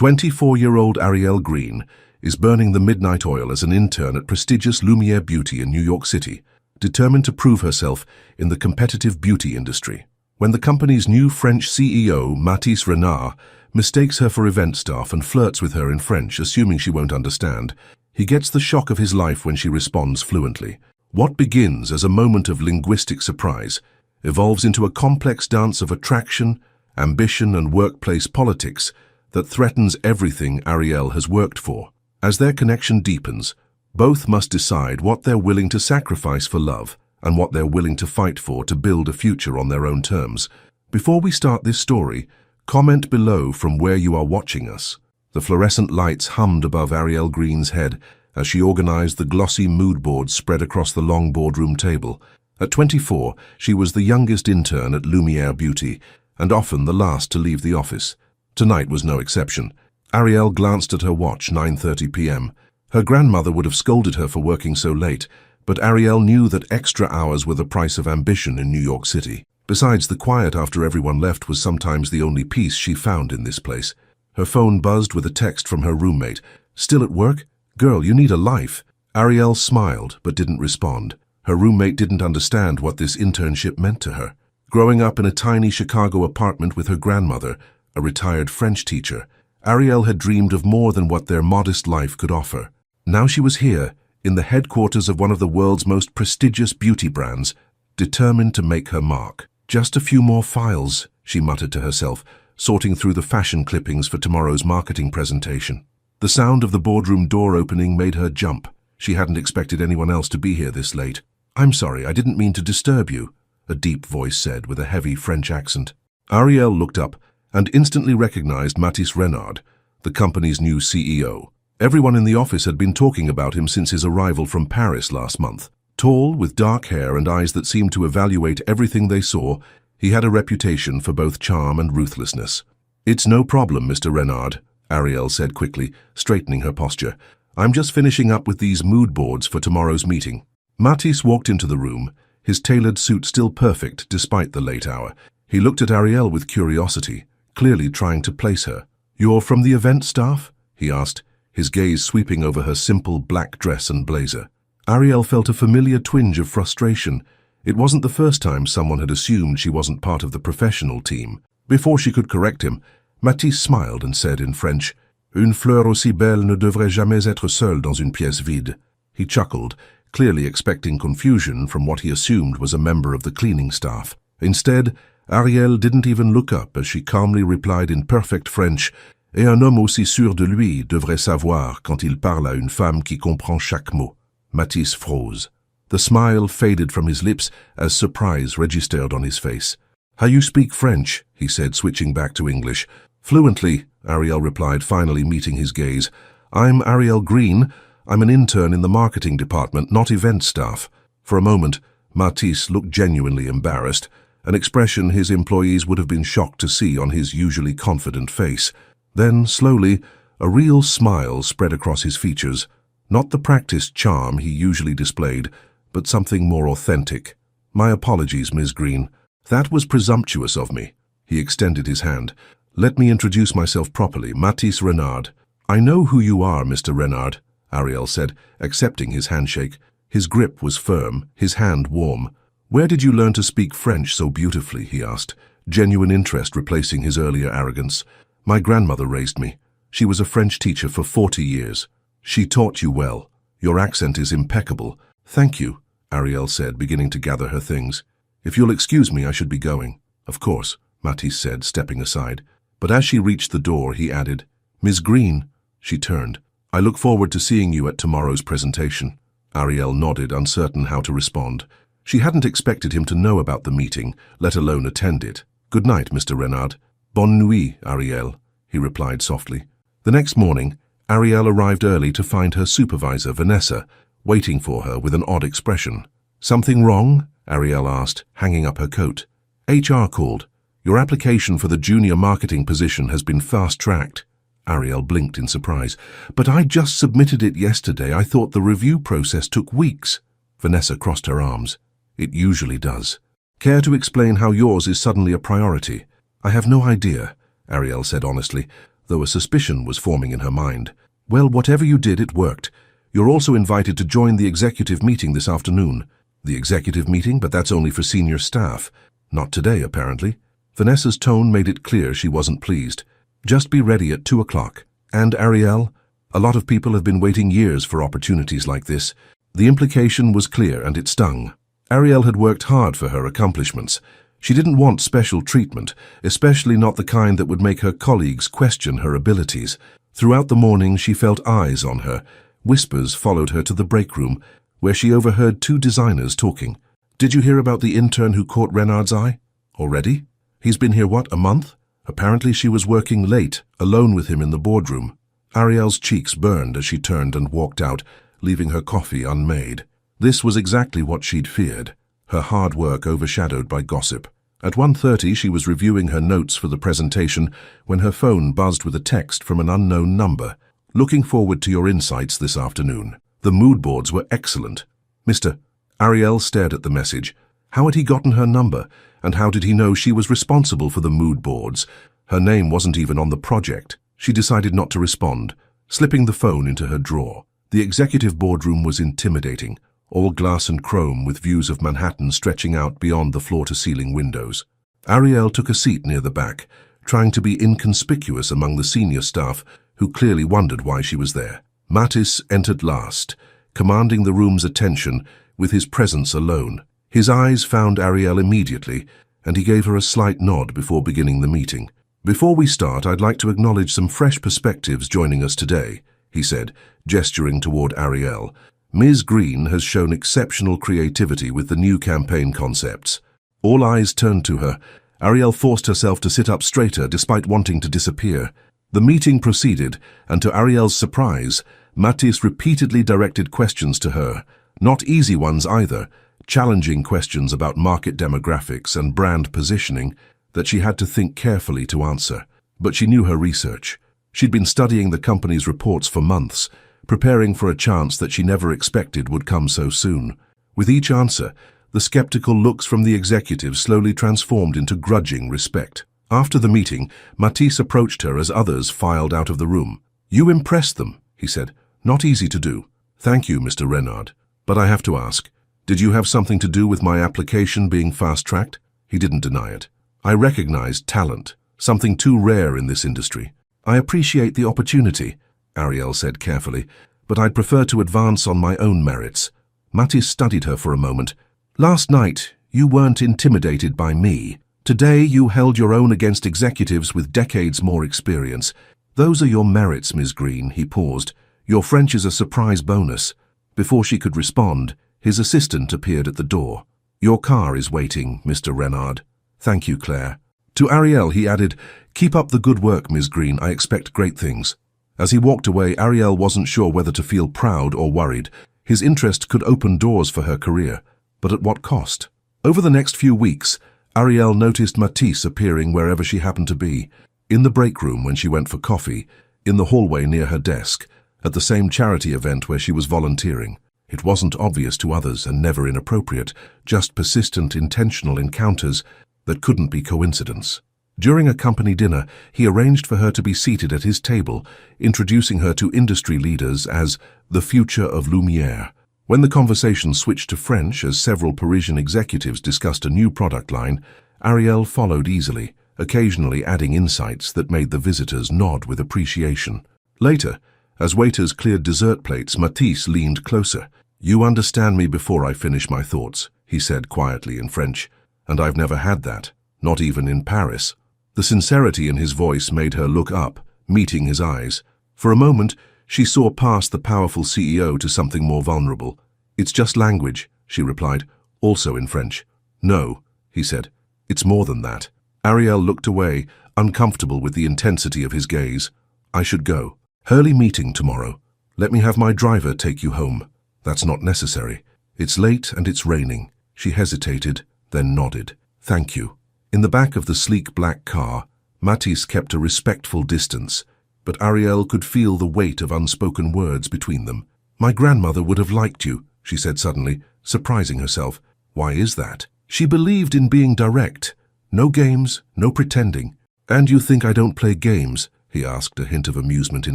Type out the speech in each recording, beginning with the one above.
24-year-old Ariel Green is burning the midnight oil as an intern at prestigious Lumiere Beauty in New York City, determined to prove herself in the competitive beauty industry. When the company's new French CEO, Mathis Renard, mistakes her for event staff and flirts with her in French, assuming she won't understand, he gets the shock of his life when she responds fluently. What begins as a moment of linguistic surprise evolves into a complex dance of attraction, ambition, and workplace politics that threatens everything Ariel has worked for. As their connection deepens, both must decide what they're willing to sacrifice for love and what they're willing to fight for to build a future on their own terms. Before we start this story, comment below from where you are watching us. The fluorescent lights hummed above Ariel Green's head as she organized the glossy mood boards spread across the long boardroom table. At 24, she was the youngest intern at Lumiere Beauty and often the last to leave the office. Tonight was no exception. Ariel glanced at her watch, 9:30 p.m. Her grandmother would have scolded her for working so late, but Ariel knew that extra hours were the price of ambition in New York City. Besides, the quiet after everyone left was sometimes the only peace she found in this place. Her phone buzzed with a text from her roommate. "Still at work? Girl, you need a life." Ariel smiled but didn't respond. Her roommate didn't understand what this internship meant to her. Growing up in a tiny Chicago apartment with her grandmother, a retired French teacher, Ariel had dreamed of more than what their modest life could offer. Now she was here, in the headquarters of one of the world's most prestigious beauty brands, determined to make her mark. "Just a few more files," she muttered to herself, sorting through the fashion clippings for tomorrow's marketing presentation. The sound of the boardroom door opening made her jump. She hadn't expected anyone else to be here this late. "I'm sorry, I didn't mean to disturb you," a deep voice said with a heavy French accent. Ariel looked up and instantly recognized Mathis Renard, the company's new CEO. Everyone in the office had been talking about him since his arrival from Paris last month. Tall, with dark hair and eyes that seemed to evaluate everything they saw, he had a reputation for both charm and ruthlessness. "It's no problem, Mr. Renard," Ariel said quickly, straightening her posture. "I'm just finishing up with these mood boards for tomorrow's meeting." Mathis walked into the room, his tailored suit still perfect despite the late hour. He looked at Ariel with curiosity, clearly trying to place her. "You're from the event staff?" he asked, his gaze sweeping over her simple black dress and blazer. Ariel felt a familiar twinge of frustration. It wasn't the first time someone had assumed she wasn't part of the professional team. Before she could correct him, Mathis smiled and said in French, "Une fleur aussi belle ne devrait jamais être seule dans une pièce vide." He chuckled, clearly expecting confusion from what he assumed was a member of the cleaning staff. Instead, Ariel didn't even look up as she calmly replied in perfect French, "Et un homme aussi sûr de lui devrait savoir quand il parle à une femme qui comprend chaque mot." Mathis froze. The smile faded from his lips as surprise registered on his face. "How you speak French?" he said, switching back to English. "Fluently," Ariel replied, finally meeting his gaze. "I'm Ariel Green. I'm an intern in the marketing department, not event staff." For a moment, Mathis looked genuinely embarrassed, an expression his employees would have been shocked to see on his usually confident face. Then, slowly, a real smile spread across his features. Not the practiced charm he usually displayed, but something more authentic. "My apologies, Ms. Green. That was presumptuous of me." He extended his hand. "Let me introduce myself properly, Mathis Renard." "I know who you are, Mr. Renard," Ariel said, accepting his handshake. His grip was firm, his hand warm. "Where did you learn to speak French so beautifully?" he asked, genuine interest replacing his earlier arrogance. "My grandmother raised me. She was a French teacher for 40 years. She taught you well. Your accent is impeccable." "Thank you," Ariel said, beginning to gather her things. "If you'll excuse me, I should be going." "Of course," Mathis said, stepping aside. But as she reached the door, he added, "Ms. Green." She turned. "I look forward to seeing you at tomorrow's presentation." Ariel nodded, uncertain how to respond. She hadn't expected him to know about the meeting, let alone attend it. "Good night, Mr. Renard." "Bonne nuit, Ariel," he replied softly. The next morning, Ariel arrived early to find her supervisor, Vanessa, waiting for her with an odd expression. "Something wrong?" Ariel asked, hanging up her coat. "HR called. Your application for the junior marketing position has been fast-tracked." Ariel blinked in surprise. "But I just submitted it yesterday. I thought the review process took weeks." Vanessa crossed her arms. "It usually does. Care to explain how yours is suddenly a priority?" "I have no idea," Ariel said honestly. though a suspicion was forming in her mind. "Well, whatever you did, it worked. You're also invited to join the executive meeting this afternoon." "The executive meeting? But that's only for senior staff." "Not today, apparently." Vanessa's tone made it clear she wasn't pleased. "Just be ready at 2 o'clock. And Ariel, a lot of people have been waiting years for opportunities like this." The implication was clear and it stung. Ariel had worked hard for her accomplishments. She didn't want special treatment, especially not the kind that would make her colleagues question her abilities. Throughout the morning she felt eyes on her. Whispers followed her to the break room, where she overheard two designers talking. "Did you hear about the intern who caught Renard's eye?" "Already? He's been here, what, a month?" Apparently she was working late, alone with him in the boardroom. Ariel's cheeks burned as she turned and walked out, leaving her coffee unmade. This was exactly what she'd feared, her hard work overshadowed by gossip. At 1:30 she was reviewing her notes for the presentation when her phone buzzed with a text from an unknown number. "Looking forward to your insights this afternoon. The mood boards were excellent." "Mr." Ariel stared at the message. How had he gotten her number, and how did he know she was responsible for the mood boards? Her name wasn't even on the project. She decided not to respond, slipping the phone into her drawer. The executive boardroom was intimidating, all glass and chrome with views of Manhattan stretching out beyond the floor-to-ceiling windows. Ariel took a seat near the back, trying to be inconspicuous among the senior staff who clearly wondered why she was there. Mattis entered last, commanding the room's attention with his presence alone. His eyes found Ariel immediately, and he gave her a slight nod before beginning the meeting. "Before we start, I'd like to acknowledge some fresh perspectives joining us today," he said, gesturing toward Ariel. "Ms. Green has shown exceptional creativity with the new campaign concepts." All eyes turned to her. Ariel forced herself to sit up straighter despite wanting to disappear. The meeting proceeded, and to Ariel's surprise, Mattis repeatedly directed questions to her. Not easy ones either, challenging questions about market demographics and brand positioning that she had to think carefully to answer. But she knew her research. She'd been studying the company's reports for months, preparing for a chance that she never expected would come so soon. With each answer, the skeptical looks from the executives slowly transformed into grudging respect. After the meeting, Matisse approached her as others filed out of the room. "You impressed them," he said. "Not easy to do." "Thank you, Mr. Renard. But I have to ask, did you have something to do with my application being fast-tracked?" He didn't deny it. "I recognized talent, something too rare in this industry." "I appreciate the opportunity," Ariel said carefully, "but I'd prefer to advance on my own merits." Matisse studied her for a moment. "Last night, you weren't intimidated by me. Today, you held your own against executives with decades more experience. Those are your merits, Ms. Green," he paused. "Your French is a surprise bonus." Before she could respond, his assistant appeared at the door. "Your car is waiting, Mr. Renard." "Thank you, Claire." To Ariel, he added, "Keep up the good work, Ms. Green. I expect great things." As he walked away, Ariel wasn't sure whether to feel proud or worried. His interest could open doors for her career, but at what cost? Over the next few weeks, Ariel noticed Matisse appearing wherever she happened to be. In the break room when she went for coffee, in the hallway near her desk, at the same charity event where she was volunteering. It wasn't obvious to others and never inappropriate, just persistent, intentional encounters that couldn't be coincidence. During a company dinner, he arranged for her to be seated at his table, introducing her to industry leaders as the future of Lumière. When the conversation switched to French as several Parisian executives discussed a new product line, Ariel followed easily, occasionally adding insights that made the visitors nod with appreciation. Later, as waiters cleared dessert plates, Matisse leaned closer. "You understand me before I finish my thoughts," he said quietly in French, "and I've never had that, not even in Paris." The sincerity in his voice made her look up, meeting his eyes. For a moment, she saw past the powerful CEO to something more vulnerable. "It's just language," she replied, also in French. "No," he said, "it's more than that." Ariel looked away, uncomfortable with the intensity of his gaze. "I should go. Early meeting tomorrow. Let me have my driver take you home." "That's not necessary. It's late and it's raining." She hesitated, then nodded. "Thank you." In the back of the sleek black car, Matisse kept a respectful distance, but Ariel could feel the weight of unspoken words between them. "My grandmother would have liked you," she said suddenly, surprising herself. "Why is that?" "She believed in being direct. No games, no pretending." "And you think I don't play games?" he asked, a hint of amusement in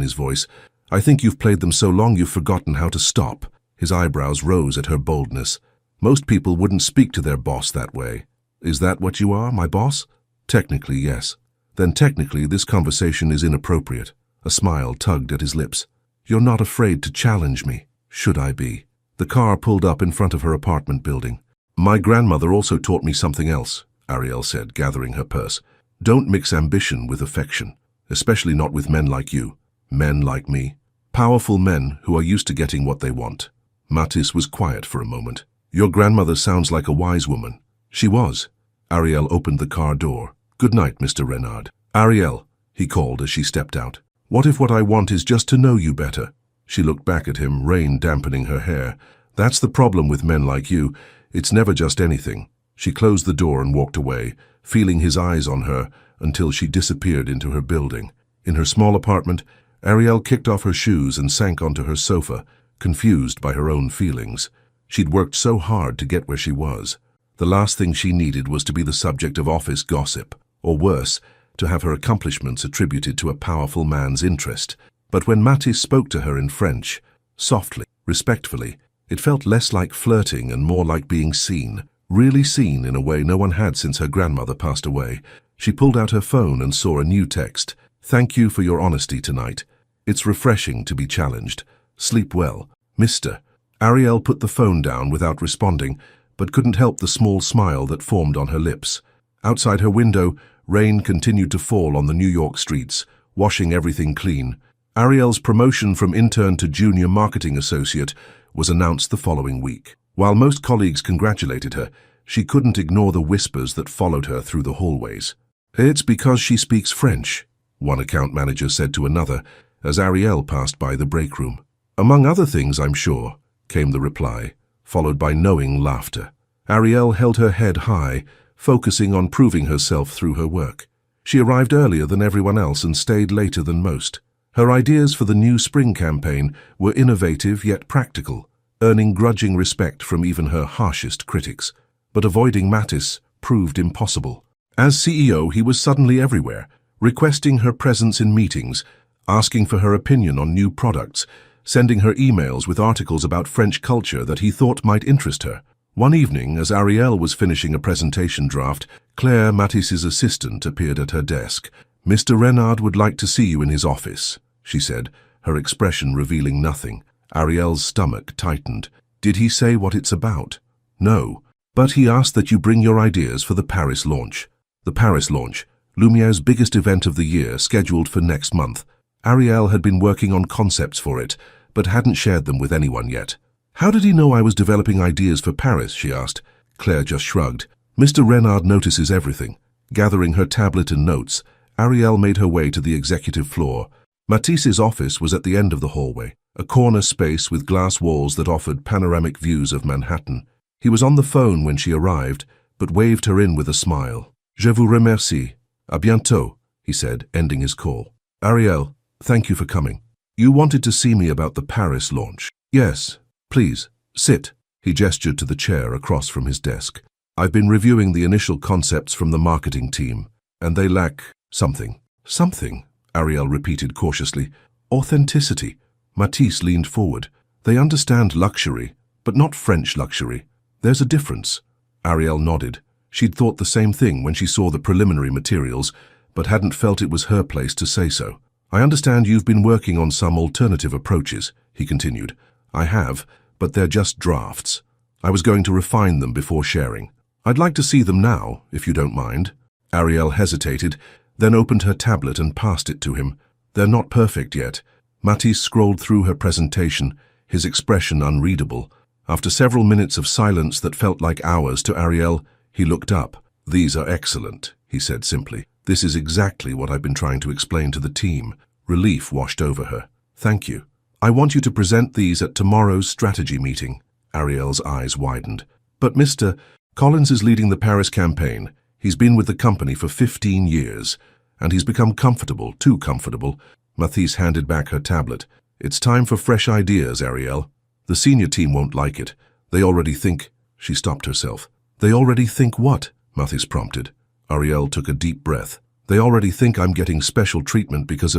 his voice. I think you've played them so long you've forgotten how to stop. His eyebrows rose at her boldness. Most people wouldn't speak to their boss that way. Is that what you are, my boss? Technically, yes. Then technically this conversation is inappropriate. A smile tugged at his lips. You're not afraid to challenge me. Should I be? The car pulled up in front of her apartment building. My grandmother also taught me something else, Ariel said, gathering her purse. Don't mix ambition with affection, especially not with men like you. Men like me. Powerful men who are used to getting what they want. Matisse was quiet for a moment. Your grandmother sounds like a wise woman. She was. Ariel opened the car door. Good night, Mr. Renard. Ariel, he called as she stepped out. What if what I want is just to know you better? She looked back at him, rain dampening her hair. That's the problem with men like you. It's never just anything. She closed the door and walked away, feeling his eyes on her until she disappeared into her building. In her small apartment, Ariel kicked off her shoes and sank onto her sofa, confused by her own feelings. She'd worked so hard to get where she was. The last thing she needed was to be the subject of office gossip, or worse, to have her accomplishments attributed to a powerful man's interest. But when Matisse spoke to her in French, softly, respectfully, it felt less like flirting and more like being seen, really seen in a way no one had since her grandmother passed away. She pulled out her phone and saw a new text. Thank you for your honesty tonight. It's refreshing to be challenged. Sleep well, Mr. Ariel put the phone down without responding, but couldn't help the small smile that formed on her lips. Outside her window, rain continued to fall on the New York streets, washing everything clean. Ariel's promotion from intern to junior marketing associate was announced the following week. While most colleagues congratulated her, she couldn't ignore the whispers that followed her through the hallways. It's because she speaks French, one account manager said to another as Ariel passed by the break room. Among other things, I'm sure, came the reply, followed by knowing laughter. Ariel held her head high, focusing on proving herself through her work. She arrived earlier than everyone else and stayed later than most. Her ideas for the new spring campaign were innovative yet practical, earning grudging respect from even her harshest critics. But avoiding Matisse proved impossible. As CEO, he was suddenly everywhere, requesting her presence in meetings, asking for her opinion on new products, sending her emails with articles about French culture that he thought might interest her. One evening, as Ariel was finishing a presentation draft, Claire, Matisse's assistant, appeared at her desk. Mr. Renard would like to see you in his office, she said, her expression revealing nothing. Ariel's stomach tightened. Did he say what it's about? No, but he asked that you bring your ideas for the Paris launch. The Paris launch, Lumiere's biggest event of the year, scheduled for next month. Ariel had been working on concepts for it, but hadn't shared them with anyone yet. How did he know I was developing ideas for Paris, she asked. Claire just shrugged. Mr. Renard notices everything. Gathering her tablet and notes, Ariel made her way to the executive floor. Matisse's office was at the end of the hallway, a corner space with glass walls that offered panoramic views of Manhattan. He was on the phone when she arrived, but waved her in with a smile. Je vous remercie. À bientôt, he said, ending his call. Ariel, thank you for coming. You wanted to see me about the Paris launch. Yes, please, sit. He gestured to the chair across from his desk. I've been reviewing the initial concepts from the marketing team, and they lack something. Something, Ariel repeated cautiously. Authenticity. Matisse leaned forward. They understand luxury, but not French luxury. There's a difference. Ariel nodded. She'd thought the same thing when she saw the preliminary materials, but hadn't felt it was her place to say so. I understand you've been working on some alternative approaches, he continued. I have, but they're just drafts. I was going to refine them before sharing. I'd like to see them now, if you don't mind. Ariel hesitated, then opened her tablet and passed it to him. They're not perfect yet. Matisse scrolled through her presentation, his expression unreadable. After several minutes of silence that felt like hours to Ariel, he looked up. These are excellent, he said simply. This is exactly what I've been trying to explain to the team. Relief washed over her. Thank you. I want you to present these at tomorrow's strategy meeting. Ariel's eyes widened. But Mr. Collins is leading the Paris campaign. He's been with the company for 15 years, and he's become comfortable, too comfortable. Matisse handed back her tablet. It's time for fresh ideas, Ariel. The senior team won't like it. They already think... She stopped herself. They already think what? Matisse prompted. Ariel took a deep breath. They already think I'm getting special treatment because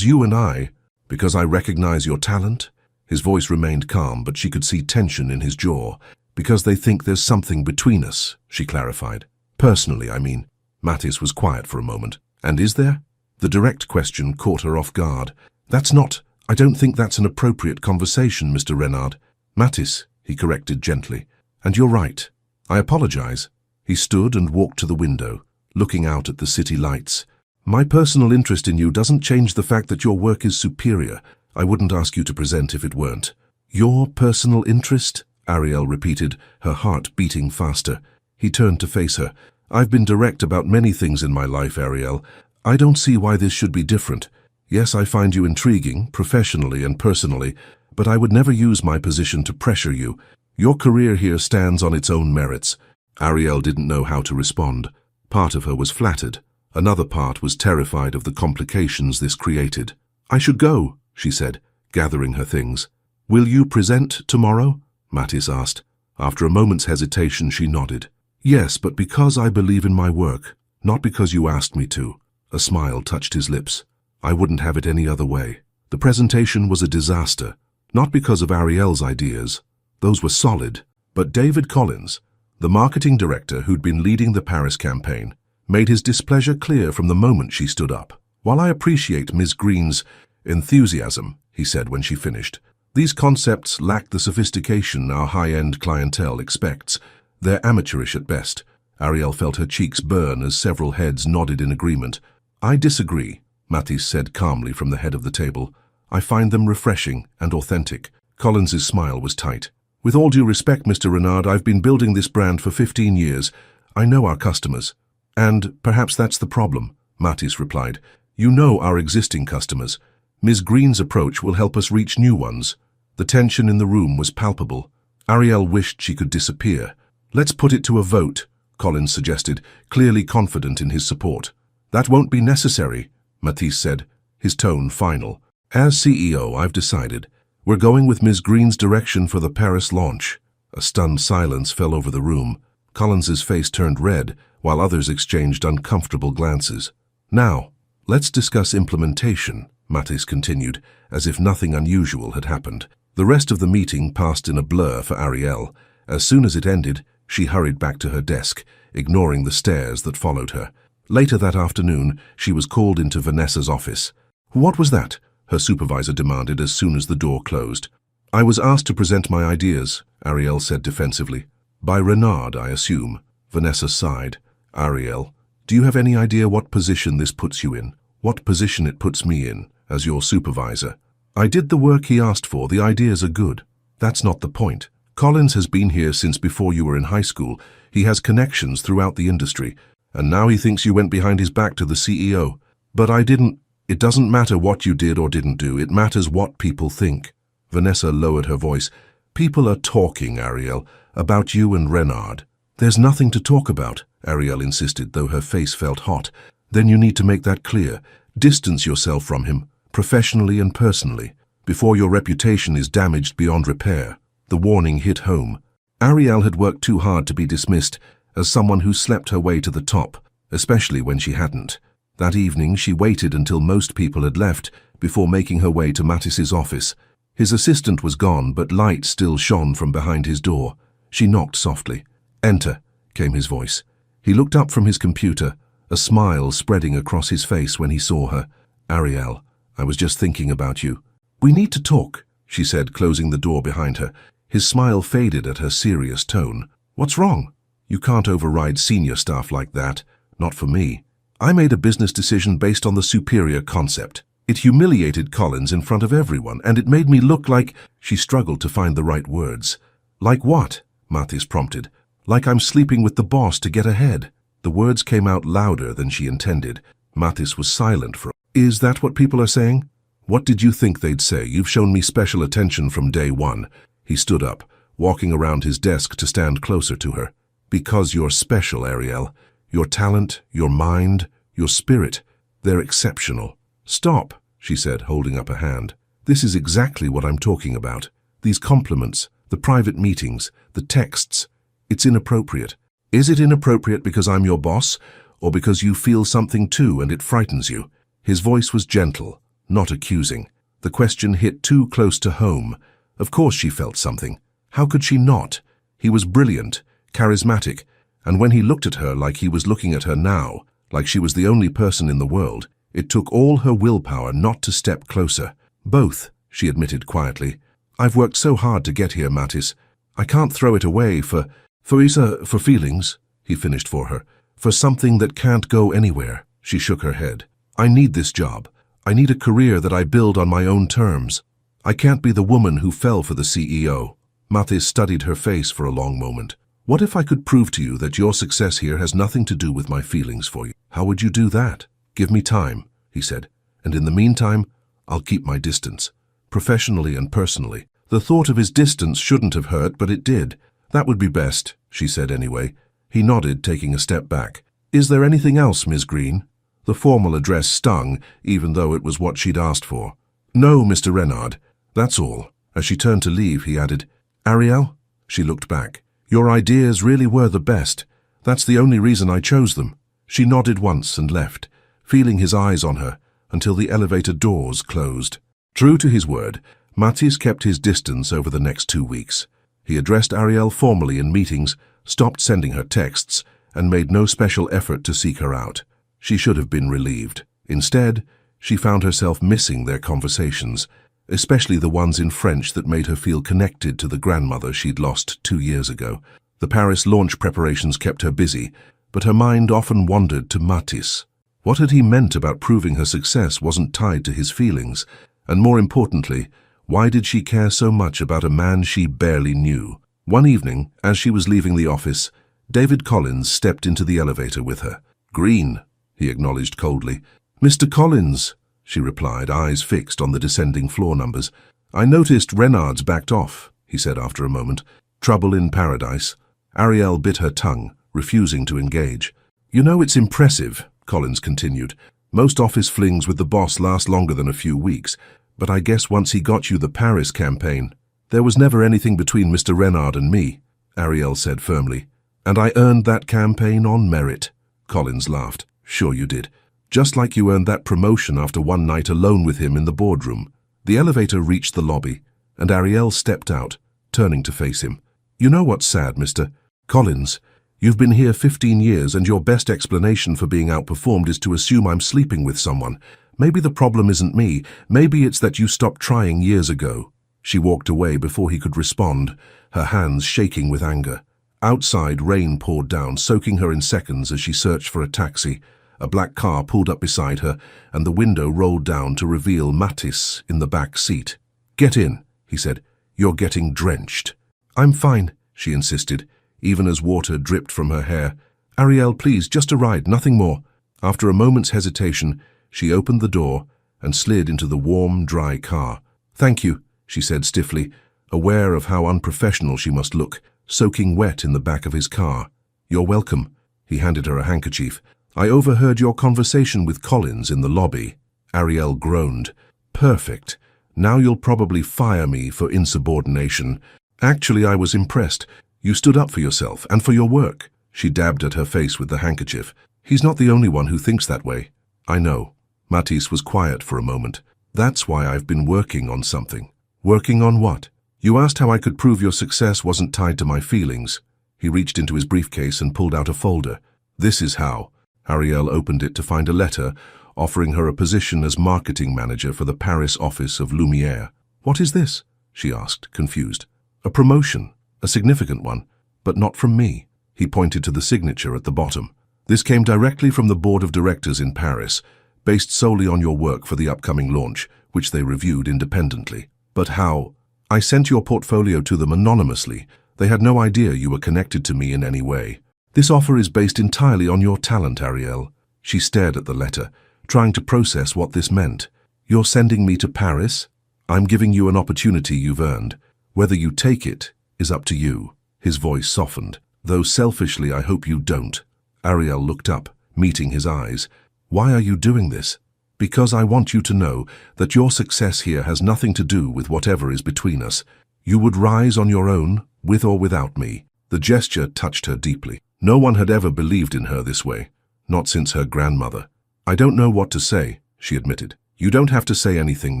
you and because I recognize your talent. His voice remained calm, but she could see tension in his jaw. Because they think there's something between us, she clarified. Personally, I mean. Mattis was quiet for a moment. And is there? The direct question caught her off guard. I don't think that's an appropriate conversation, Mr. Renard. Mattis, he corrected gently. And you're right. I apologize. He stood and walked to the window, looking out at the city lights. My personal interest in you doesn't change the fact that your work is superior. I wouldn't ask you to present if it weren't. Your personal interest? Ariel repeated, her heart beating faster. He turned to face her. I've been direct about many things in my life, Ariel. I don't see why this should be different. Yes, I find you intriguing, professionally and personally, but I would never use my position to pressure you. Your career here stands on its own merits. Ariel didn't know how to respond. Part of her was flattered. Another part was terrified of the complications this created. I should go, she said, gathering her things. Will you present tomorrow? Mattis asked. After a moment's hesitation, she nodded. Yes, but because I believe in my work, not because you asked me to. A smile touched his lips. I wouldn't have it any other way. The presentation was a disaster, not because of Ariel's ideas. Those were solid, but David Collins, the marketing director who'd been leading the Paris campaign, made his displeasure clear from the moment she stood up. While I appreciate Ms. Green's enthusiasm, he said when she finished, these concepts lack the sophistication our high-end clientele expects. They're amateurish at best. Ariel felt her cheeks burn as several heads nodded in agreement. I disagree, Mattis said calmly from the head of the table. I find them refreshing and authentic. Collins's smile was tight. With all due respect, Mr. Renard, I've been building this brand for 15 years. I know our customers. And perhaps that's the problem, Mattis replied. You know our existing customers. Ms. Green's approach will help us reach new ones. The tension in the room was palpable. Ariel wished she could disappear. Let's put it to a vote, Collins suggested, clearly confident in his support. That won't be necessary, Mattis said, his tone final. As CEO, I've decided. We're going with Ms. Green's direction for the Paris launch. A stunned silence fell over the room. Collins's face turned red, while others exchanged uncomfortable glances. Now, let's discuss implementation, Mattis continued, as if nothing unusual had happened. The rest of the meeting passed in a blur for Ariel. As soon as it ended, she hurried back to her desk, ignoring the stares that followed her. Later that afternoon, she was called into Vanessa's office. What was that? Her supervisor demanded as soon as the door closed. I was asked to present my ideas, Ariel said defensively. By Renard, I assume. Vanessa sighed. Ariel, do you have any idea what position this puts you in? What position it puts me in, as your supervisor? I did the work he asked for. The ideas are good. That's not the point. Collins has been here since before you were in high school. He has connections throughout the industry. And now he thinks you went behind his back to the CEO. But I didn't. It doesn't matter what you did or didn't do. It matters what people think. Vanessa lowered her voice. People are talking, Ariel, about you and Renard. There's nothing to talk about, Ariel insisted, though her face felt hot. Then you need to make that clear. Distance yourself from him, professionally and personally, before your reputation is damaged beyond repair. The warning hit home. Ariel had worked too hard to be dismissed as someone who slept her way to the top, especially when she hadn't. That evening, she waited until most people had left before making her way to Mattis's office. His assistant was gone, but light still shone from behind his door. She knocked softly. Enter, came his voice. He looked up from his computer, a smile spreading across his face when he saw her. Ariel, I was just thinking about you. We need to talk, she said, closing the door behind her. His smile faded at her serious tone. What's wrong? You can't override senior staff like that. Not for me. I made a business decision based on the superior concept. It humiliated Collins in front of everyone, and it made me look like... She struggled to find the right words. Like what? Mattis prompted. Like I'm sleeping with the boss to get ahead. The words came out louder than she intended. Mattis was silent for... Is that what people are saying? What did you think they'd say? You've shown me special attention from day one. He stood up, walking around his desk to stand closer to her. Because you're special, Ariel. Your talent, your mind, your spirit, they're exceptional. Stop, she said, holding up a hand. This is exactly what I'm talking about. These compliments, the private meetings, the texts. It's inappropriate. Is it inappropriate because I'm your boss, or because you feel something too and it frightens you? His voice was gentle, not accusing. The question hit too close to home. Of course she felt something. How could she not? He was brilliant, charismatic, and when he looked at her like he was looking at her now, like she was the only person in the world, it took all her willpower not to step closer. Both, she admitted quietly. I've worked so hard to get here, Mattis. I can't throw it away for feelings, he finished for her. For something that can't go anywhere. She shook her head. I need this job. I need a career that I build on my own terms. I can't be the woman who fell for the CEO. Mattis studied her face for a long moment. What if I could prove to you that your success here has nothing to do with my feelings for you? How would you do that? Give me time, he said. And in the meantime, I'll keep my distance. Professionally and personally. The thought of his distance shouldn't have hurt, but it did. That would be best, she said anyway. He nodded, taking a step back. Is there anything else, Ms. Green? The formal address stung, even though it was what she'd asked for. No, Mr. Renard. That's all. As she turned to leave, he added, Ariel? She looked back. Your ideas really were the best. That's the only reason I chose them. She nodded once and left, feeling his eyes on her, until the elevator doors closed. True to his word, Mattis kept his distance over the next 2 weeks. He addressed Ariel formally in meetings, stopped sending her texts, and made no special effort to seek her out. She should have been relieved. Instead, she found herself missing their conversations, especially the ones in French that made her feel connected to the grandmother she'd lost 2 years ago. The Paris launch preparations kept her busy, but her mind often wandered to Mattis. What had he meant about proving her success wasn't tied to his feelings, and more importantly, why did she care so much about a man she barely knew? One evening, as she was leaving the office, David Collins stepped into the elevator with her. Green, he acknowledged coldly. Mr. Collins, she replied, eyes fixed on the descending floor numbers. I noticed Renard's backed off, he said after a moment. Trouble in paradise. Ariel bit her tongue, refusing to engage. You know, it's impressive, Collins continued. Most office flings with the boss last longer than a few weeks, but I guess once he got you the Paris campaign. There was never anything between Mr. Renard and me, Ariel said firmly. And I earned that campaign on merit, Collins laughed. Sure you did. Just like you earned that promotion after one night alone with him in the boardroom. The elevator reached the lobby, and Ariel stepped out, turning to face him. You know what's sad, Mr. Collins? You've been here 15 years, and your best explanation for being outperformed is to assume I'm sleeping with someone. Maybe the problem isn't me. Maybe it's that you stopped trying years ago. She walked away before he could respond, her hands shaking with anger. Outside, rain poured down, soaking her in seconds as she searched for a taxi. A black car pulled up beside her, and the window rolled down to reveal Mattis in the back seat. Get in, he said. You're getting drenched. I'm fine, she insisted, even as water dripped from her hair. Ariel, please, just a ride, nothing more. After a moment's hesitation, she opened the door and slid into the warm, dry car. Thank you, she said stiffly, aware of how unprofessional she must look, soaking wet in the back of his car. You're welcome. He handed her a handkerchief. I overheard your conversation with Collins in the lobby. Ariel groaned. Perfect. Now you'll probably fire me for insubordination. Actually, I was impressed. You stood up for yourself and for your work. She dabbed at her face with the handkerchief. He's not the only one who thinks that way. I know. Mattis was quiet for a moment. That's why I've been working on something. Working on what? You asked how I could prove your success wasn't tied to my feelings. He reached into his briefcase and pulled out a folder. This is how. Ariel opened it to find a letter offering her a position as marketing manager for the Paris office of Lumière. What is this? She asked, confused. A promotion, a significant one, but not from me. He pointed to the signature at the bottom. This came directly from the board of directors in Paris, based solely on your work for the upcoming launch, which they reviewed independently. But how? I sent your portfolio to them anonymously. They had no idea you were connected to me in any way. This offer is based entirely on your talent, Ariel. She stared at the letter, trying to process what this meant. You're sending me to Paris? I'm giving you an opportunity you've earned. Whether you take it is up to you. His voice softened. Though selfishly, I hope you don't. Ariel looked up, meeting his eyes. Why are you doing this? Because I want you to know that your success here has nothing to do with whatever is between us. You would rise on your own, with or without me. The gesture touched her deeply. No one had ever believed in her this way. not since her grandmother. I don't know what to say, she admitted. You don't have to say anything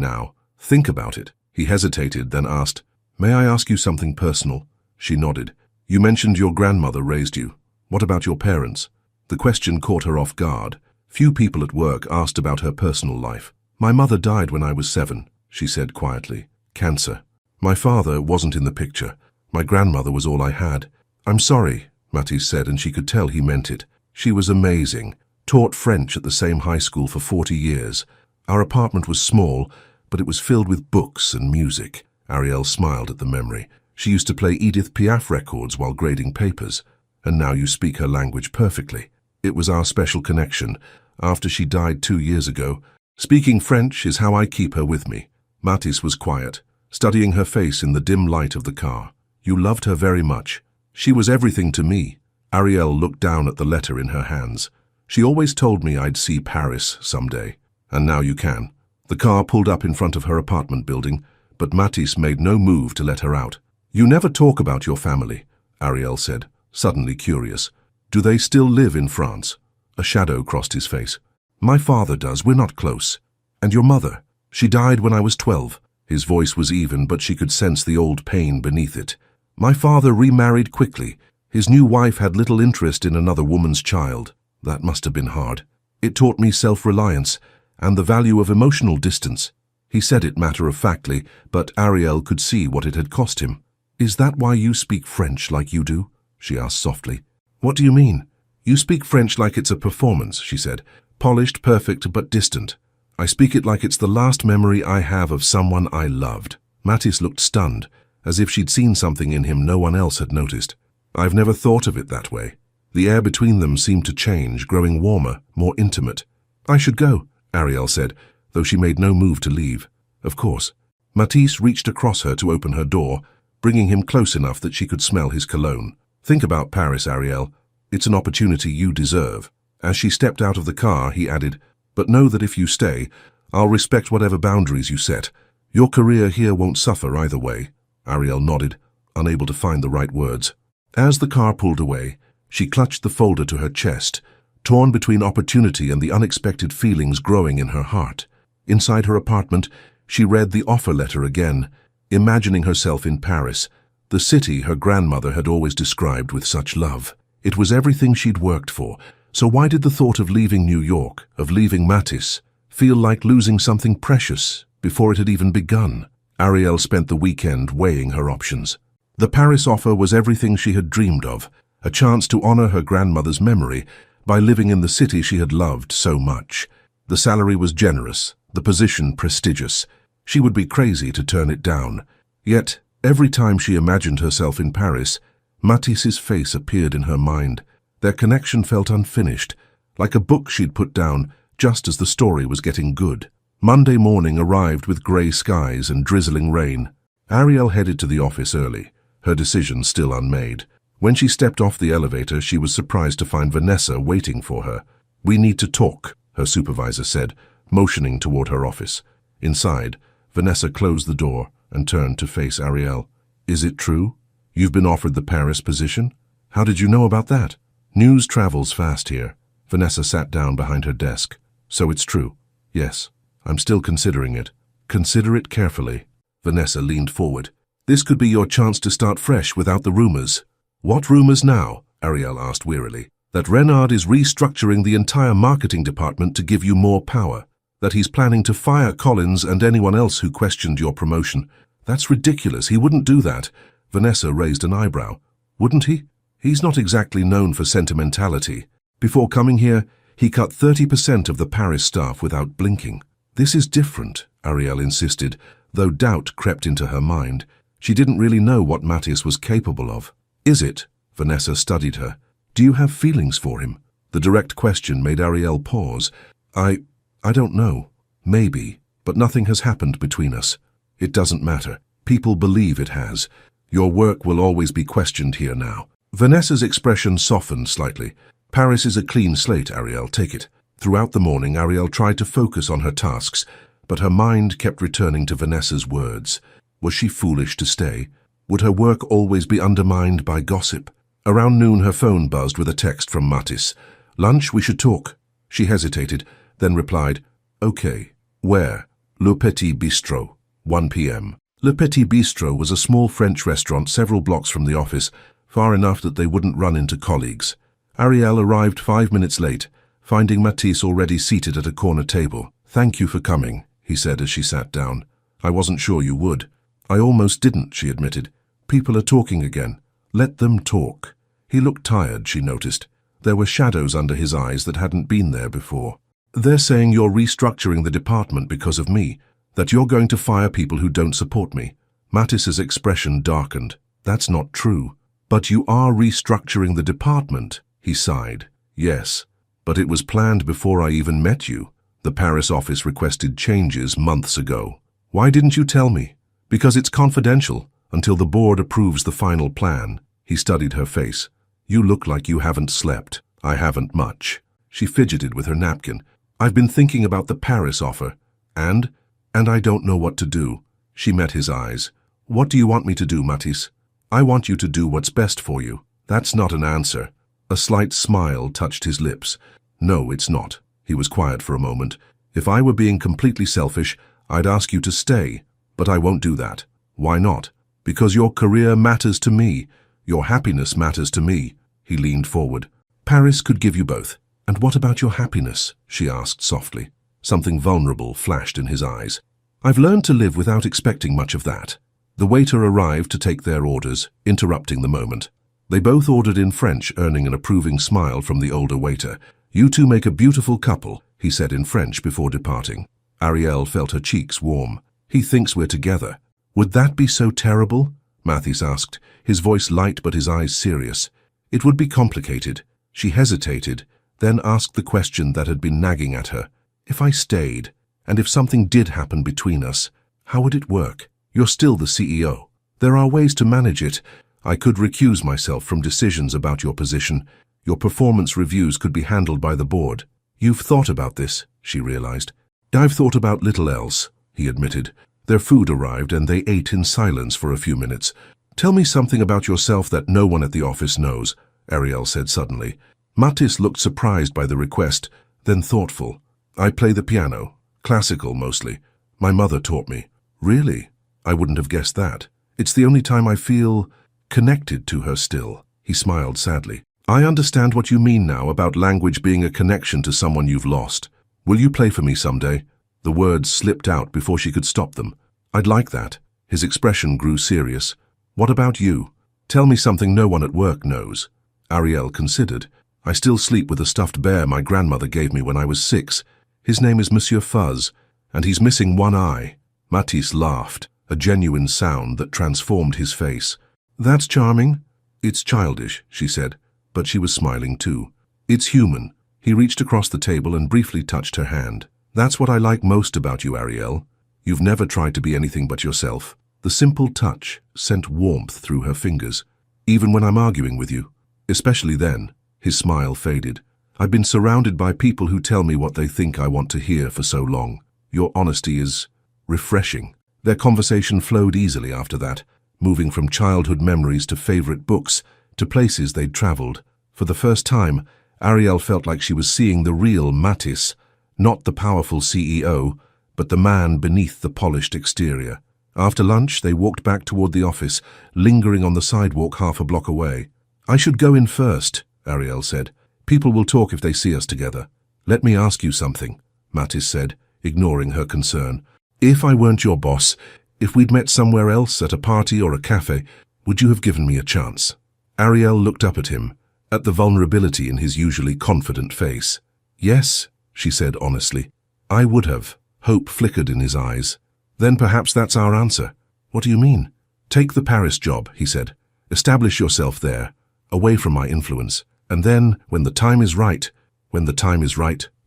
now. Think about it. He hesitated, then asked, May I ask you something personal? She nodded. You mentioned your grandmother raised you. What about your parents? The question caught her off guard. Few people at work asked about her personal life. My mother died when I was 7, she said quietly. Cancer. My father wasn't in the picture. My grandmother was all I had. I'm sorry, Matisse said, and she could tell he meant it. She was amazing. Taught French at the same high school for 40 years. Our apartment was small, but it was filled with books and music. Ariel smiled at the memory. She used to play Edith Piaf records while grading papers. And now you speak her language perfectly. It was our special connection. After she died 2 years ago, speaking French is how I keep her with me. Matisse was quiet, studying her face in the dim light of the car. You loved her very much. She was everything to me. Ariel looked down at the letter in her hands. She always told me I'd see Paris someday. And now you can. The car pulled up in front of her apartment building, but Matisse made no move to let her out. You never talk about your family, Ariel said, suddenly curious. Do they still live in France? A shadow crossed his face. My father does. We're not close. And your mother? She died when I was 12. His voice was even, but she could sense the old pain beneath it. My father remarried quickly. His new wife had little interest in another woman's child. That must have been hard. It taught me self-reliance and the value of emotional distance. He said it matter-of-factly, but Ariel could see what it had cost him. Is that why you speak French like you do? She asked softly. What do you mean? You speak French like it's a performance, she said. Polished, perfect, but distant. I speak it like it's the last memory I have of someone I loved. Matisse looked stunned, as if she'd seen something in him no one else had noticed. I've never thought of it that way. The air between them seemed to change, growing warmer, more intimate. I should go, Ariel said, though she made no move to leave. Of course. Matisse reached across her to open her door, bringing him close enough that she could smell his cologne. Think about Paris, Ariel. It's an opportunity you deserve. As she stepped out of the car, he added, but know that if you stay, I'll respect whatever boundaries you set. Your career here won't suffer either way. Ariel nodded, unable to find the right words. As the car pulled away, she clutched the folder to her chest, torn between opportunity and the unexpected feelings growing in her heart. Inside her apartment, she read the offer letter again, imagining herself in Paris, the city her grandmother had always described with such love. It was everything she'd worked for, so why did the thought of leaving New York, of leaving Matisse, feel like losing something precious before it had even begun? Ariel spent the weekend weighing her options. The Paris offer was everything she had dreamed of, a chance to honor her grandmother's memory by living in the city she had loved so much. The salary was generous, the position prestigious. She would be crazy to turn it down. Yet, every time she imagined herself in Paris, Matisse's face appeared in her mind. Their connection felt unfinished, like a book she'd put down just as the story was getting good. Monday morning arrived with grey skies and drizzling rain. Ariel headed to the office early, her decision still unmade. When she stepped off the elevator, she was surprised to find Vanessa waiting for her. We need to talk, her supervisor said, motioning toward her office. Inside, Vanessa closed the door and turned to face Ariel. Is it true? You've been offered the Paris position? How did you know about that? News travels fast here. Vanessa sat down behind her desk. So it's true. Yes, I'm still considering it. Consider it carefully. Vanessa leaned forward. This could be your chance to start fresh without the rumors. What rumors now? Ariel asked wearily. That Renard is restructuring the entire marketing department to give you more power. That he's planning to fire Collins and anyone else who questioned your promotion. That's ridiculous. He wouldn't do that. Vanessa raised an eyebrow. Wouldn't he? He's not exactly known for sentimentality. Before coming here, he cut 30% of the Paris staff without blinking. This is different, Ariel insisted, though doubt crept into her mind. She didn't really know what Matisse was capable of. Is it? Vanessa studied her. Do you have feelings for him? The direct question made Ariel pause. I don't know. Maybe, but nothing has happened between us. It doesn't matter. People believe it has. Your work will always be questioned here now. Vanessa's expression softened slightly. Paris is a clean slate, Ariel, take it. Throughout the morning, Ariel tried to focus on her tasks, but her mind kept returning to Vanessa's words. Was she foolish to stay? Would her work always be undermined by gossip? Around noon, her phone buzzed with a text from Matisse. Lunch, we should talk. She hesitated, then replied, Okay. Where? Le Petit Bistrot, 1 p.m. Le Petit Bistrot was a small French restaurant several blocks from the office, far enough that they wouldn't run into colleagues. Ariel arrived 5 minutes late, finding Matisse already seated at a corner table. Thank you for coming, he said as she sat down. I wasn't sure you would. I almost didn't, she admitted. People are talking again. Let them talk. He looked tired, she noticed. There were shadows under his eyes that hadn't been there before. They're saying you're restructuring the department because of me, that you're going to fire people who don't support me. Matisse's expression darkened. That's not true. But you are restructuring the department, he sighed. Yes, but it was planned before I even met you. The Paris office requested changes months ago. Why didn't you tell me? Because it's confidential, until the board approves the final plan. He studied her face. You look like you haven't slept. I haven't much. She fidgeted with her napkin. I've been thinking about the Paris offer. And I don't know what to do. She met his eyes. What do you want me to do, Matisse? I want you to do what's best for you. That's not an answer. A slight smile touched his lips. No, it's not. He was quiet for a moment. If I were being completely selfish, I'd ask you to stay. But I won't do that. Why not? Because your career matters to me. Your happiness matters to me. He leaned forward. Paris could give you both. And what about your happiness? She asked softly. Something vulnerable flashed in his eyes. I've learned to live without expecting much of that. The waiter arrived to take their orders, interrupting the moment. They both ordered in French, earning an approving smile from the older waiter. You two make a beautiful couple, he said in French before departing. Ariel felt her cheeks warm. He thinks we're together. Would that be so terrible? Matisse asked, his voice light but his eyes serious. It would be complicated. She hesitated, then asked the question that had been nagging at her. If I stayed, and if something did happen between us, how would it work? You're still the CEO. There are ways to manage it. I could recuse myself from decisions about your position. Your performance reviews could be handled by the board. You've thought about this, she realized. I've thought about little else, he admitted. Their food arrived and they ate in silence for a few minutes. Tell me something about yourself that no one at the office knows, Ariel said suddenly. Matisse looked surprised by the request, then thoughtful. I play the piano, classical mostly. My mother taught me. Really? I wouldn't have guessed that. It's the only time I feel connected to her still. He smiled sadly. I understand what you mean now about language being a connection to someone you've lost. Will you play for me someday? The words slipped out before she could stop them. I'd like that. His expression grew serious. What about you? Tell me something no one at work knows. Ariel considered. I still sleep with a stuffed bear my grandmother gave me when I was 6. His name is Monsieur Fuzz, and he's missing one eye. Matisse laughed, a genuine sound that transformed his face. That's charming. It's childish, she said, but she was smiling too. It's human. He reached across the table and briefly touched her hand. That's what I like most about you, Ariel. You've never tried to be anything but yourself. The simple touch sent warmth through her fingers, even when I'm arguing with you. Especially then. His smile faded. I've been surrounded by people who tell me what they think I want to hear for so long. Your honesty is refreshing. Their conversation flowed easily after that, moving from childhood memories to favorite books, to places they'd traveled. For the first time, Ariel felt like she was seeing the real Matisse, not the powerful CEO, but the man beneath the polished exterior. After lunch, they walked back toward the office, lingering on the sidewalk half a block away. I should go in first, Ariel said. People will talk if they see us together. Let me ask you something, Matisse said, ignoring her concern. If I weren't your boss, if we'd met somewhere else at a party or a cafe, would you have given me a chance? Ariel looked up at him, at the vulnerability in his usually confident face. Yes, she said honestly. I would have. Hope flickered in his eyes. Then perhaps that's our answer. What do you mean? Take the Paris job, he said. Establish yourself there, away from my influence. And then, when the time is right,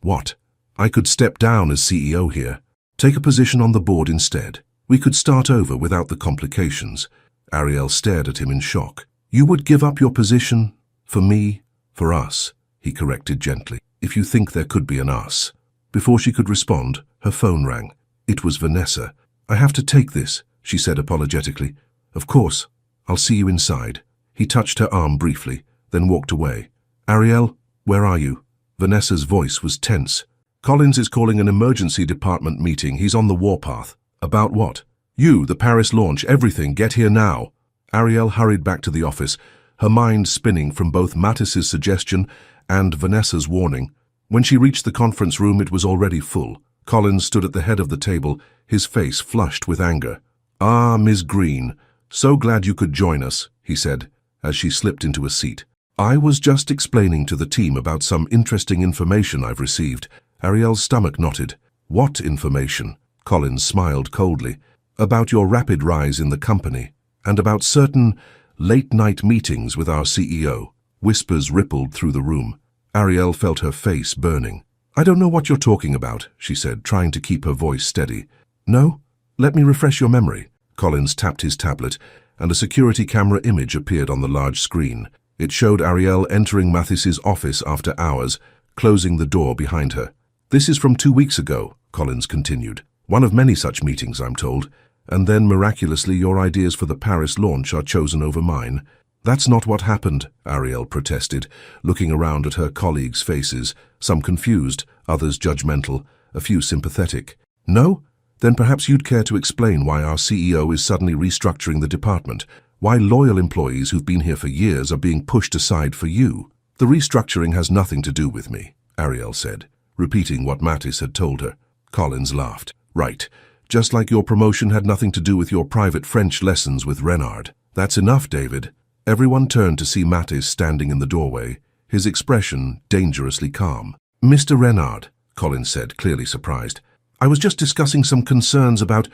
what? I could step down as CEO here. Take a position on the board instead. We could start over without the complications. Ariel stared at him in shock. You would give up your position? For me? For us? He corrected gently. If you think there could be an us. Before she could respond, her phone rang. It was Vanessa. I have to take this, she said apologetically. Of course. I'll see you inside. He touched her arm briefly, then walked away. Ariel, where are you? Vanessa's voice was tense. Collins is calling an emergency department meeting. He's on the warpath. About what? You, the Paris launch, everything. Get here now. Ariel hurried back to the office, her mind spinning from both Mattis's suggestion and Vanessa's warning. When she reached the conference room, it was already full. Collins stood at the head of the table, his face flushed with anger. "Ah, Ms. Green, so glad you could join us," he said, as she slipped into a seat. "I was just explaining to the team about some interesting information I've received." Ariel's stomach knotted. "What information?" Collins smiled coldly. "About your rapid rise in the company, and about certain late-night meetings with our CEO." Whispers rippled through the room. Ariel felt her face burning. "I don't know what you're talking about," she said, trying to keep her voice steady. "No? Let me refresh your memory." Collins tapped his tablet, and a security camera image appeared on the large screen. It showed Ariel entering Mathis's office after hours, closing the door behind her. "This is from 2 weeks ago," Collins continued. "One of many such meetings, I'm told. And then, miraculously, your ideas for the Paris launch are chosen over mine." "That's not what happened," Ariel protested, looking around at her colleagues' faces, some confused, others judgmental, a few sympathetic. "No? Then perhaps you'd care to explain why our CEO is suddenly restructuring the department, why loyal employees who've been here for years are being pushed aside for you." "The restructuring has nothing to do with me," Ariel said, repeating what Mattis had told her. Collins laughed. "Right. Just like your promotion had nothing to do with your private French lessons with Renard." "That's enough, David." Everyone turned to see Mattis standing in the doorway, his expression dangerously calm. "Mr. Renard," Collins said, clearly surprised. "I was just discussing some concerns about